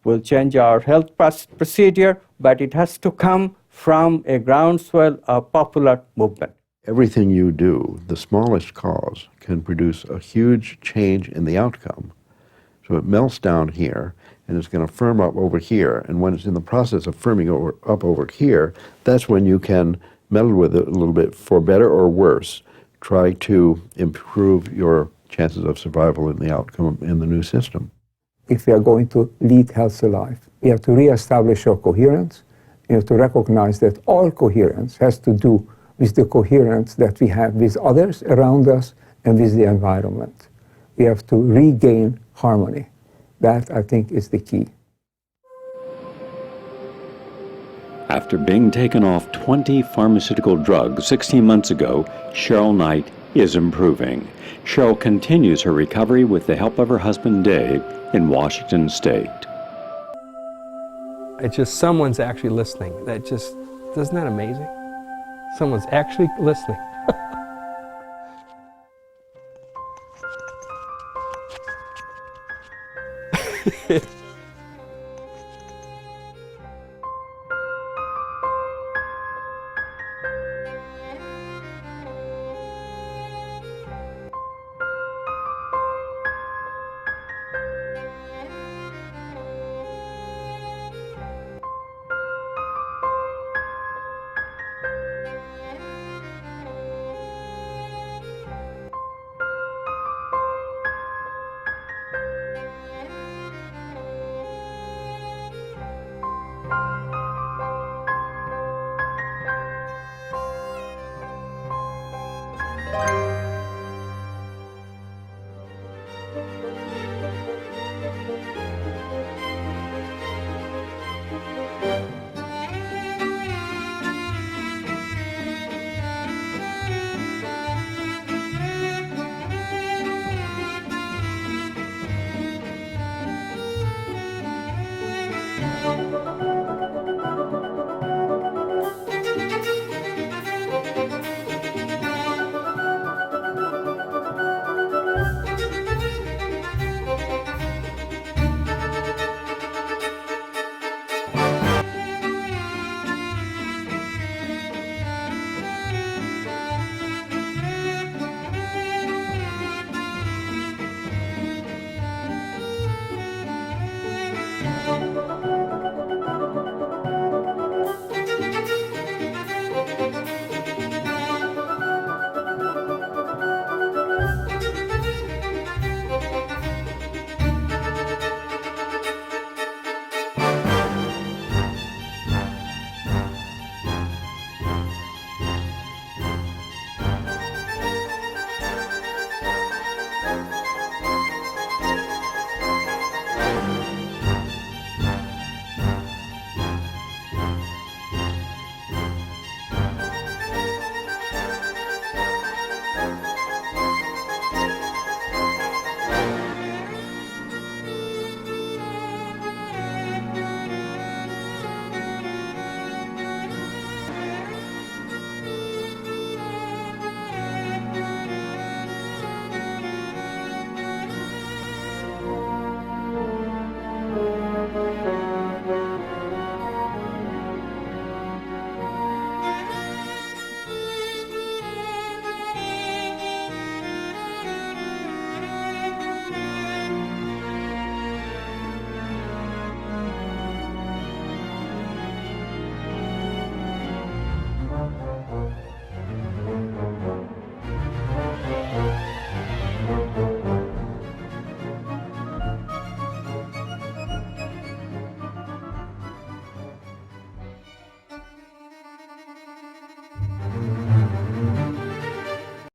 we'll change our health procedure, but it has to come from a groundswell of popular movement. Everything you do, the smallest cause, can produce a huge change in the outcome. So it melts down here, and it's going to firm up over here. And when it's in the process of firming up over here, that's when you can meddle with it a little bit for better or worse. Try to improve your chances of survival in the outcome in the new system. If we are going to lead healthy life, we have to reestablish our coherence. We have to recognize that all coherence has to do with the coherence that we have with others around us and with the environment. We have to regain harmony. That, I think, is the key. After being taken off 20 pharmaceutical drugs 16 months ago, Cheryl Knight is improving. Cheryl continues her recovery with the help of her husband Dave in Washington State. It's just someone's actually listening. Isn't that amazing? Someone's actually listening.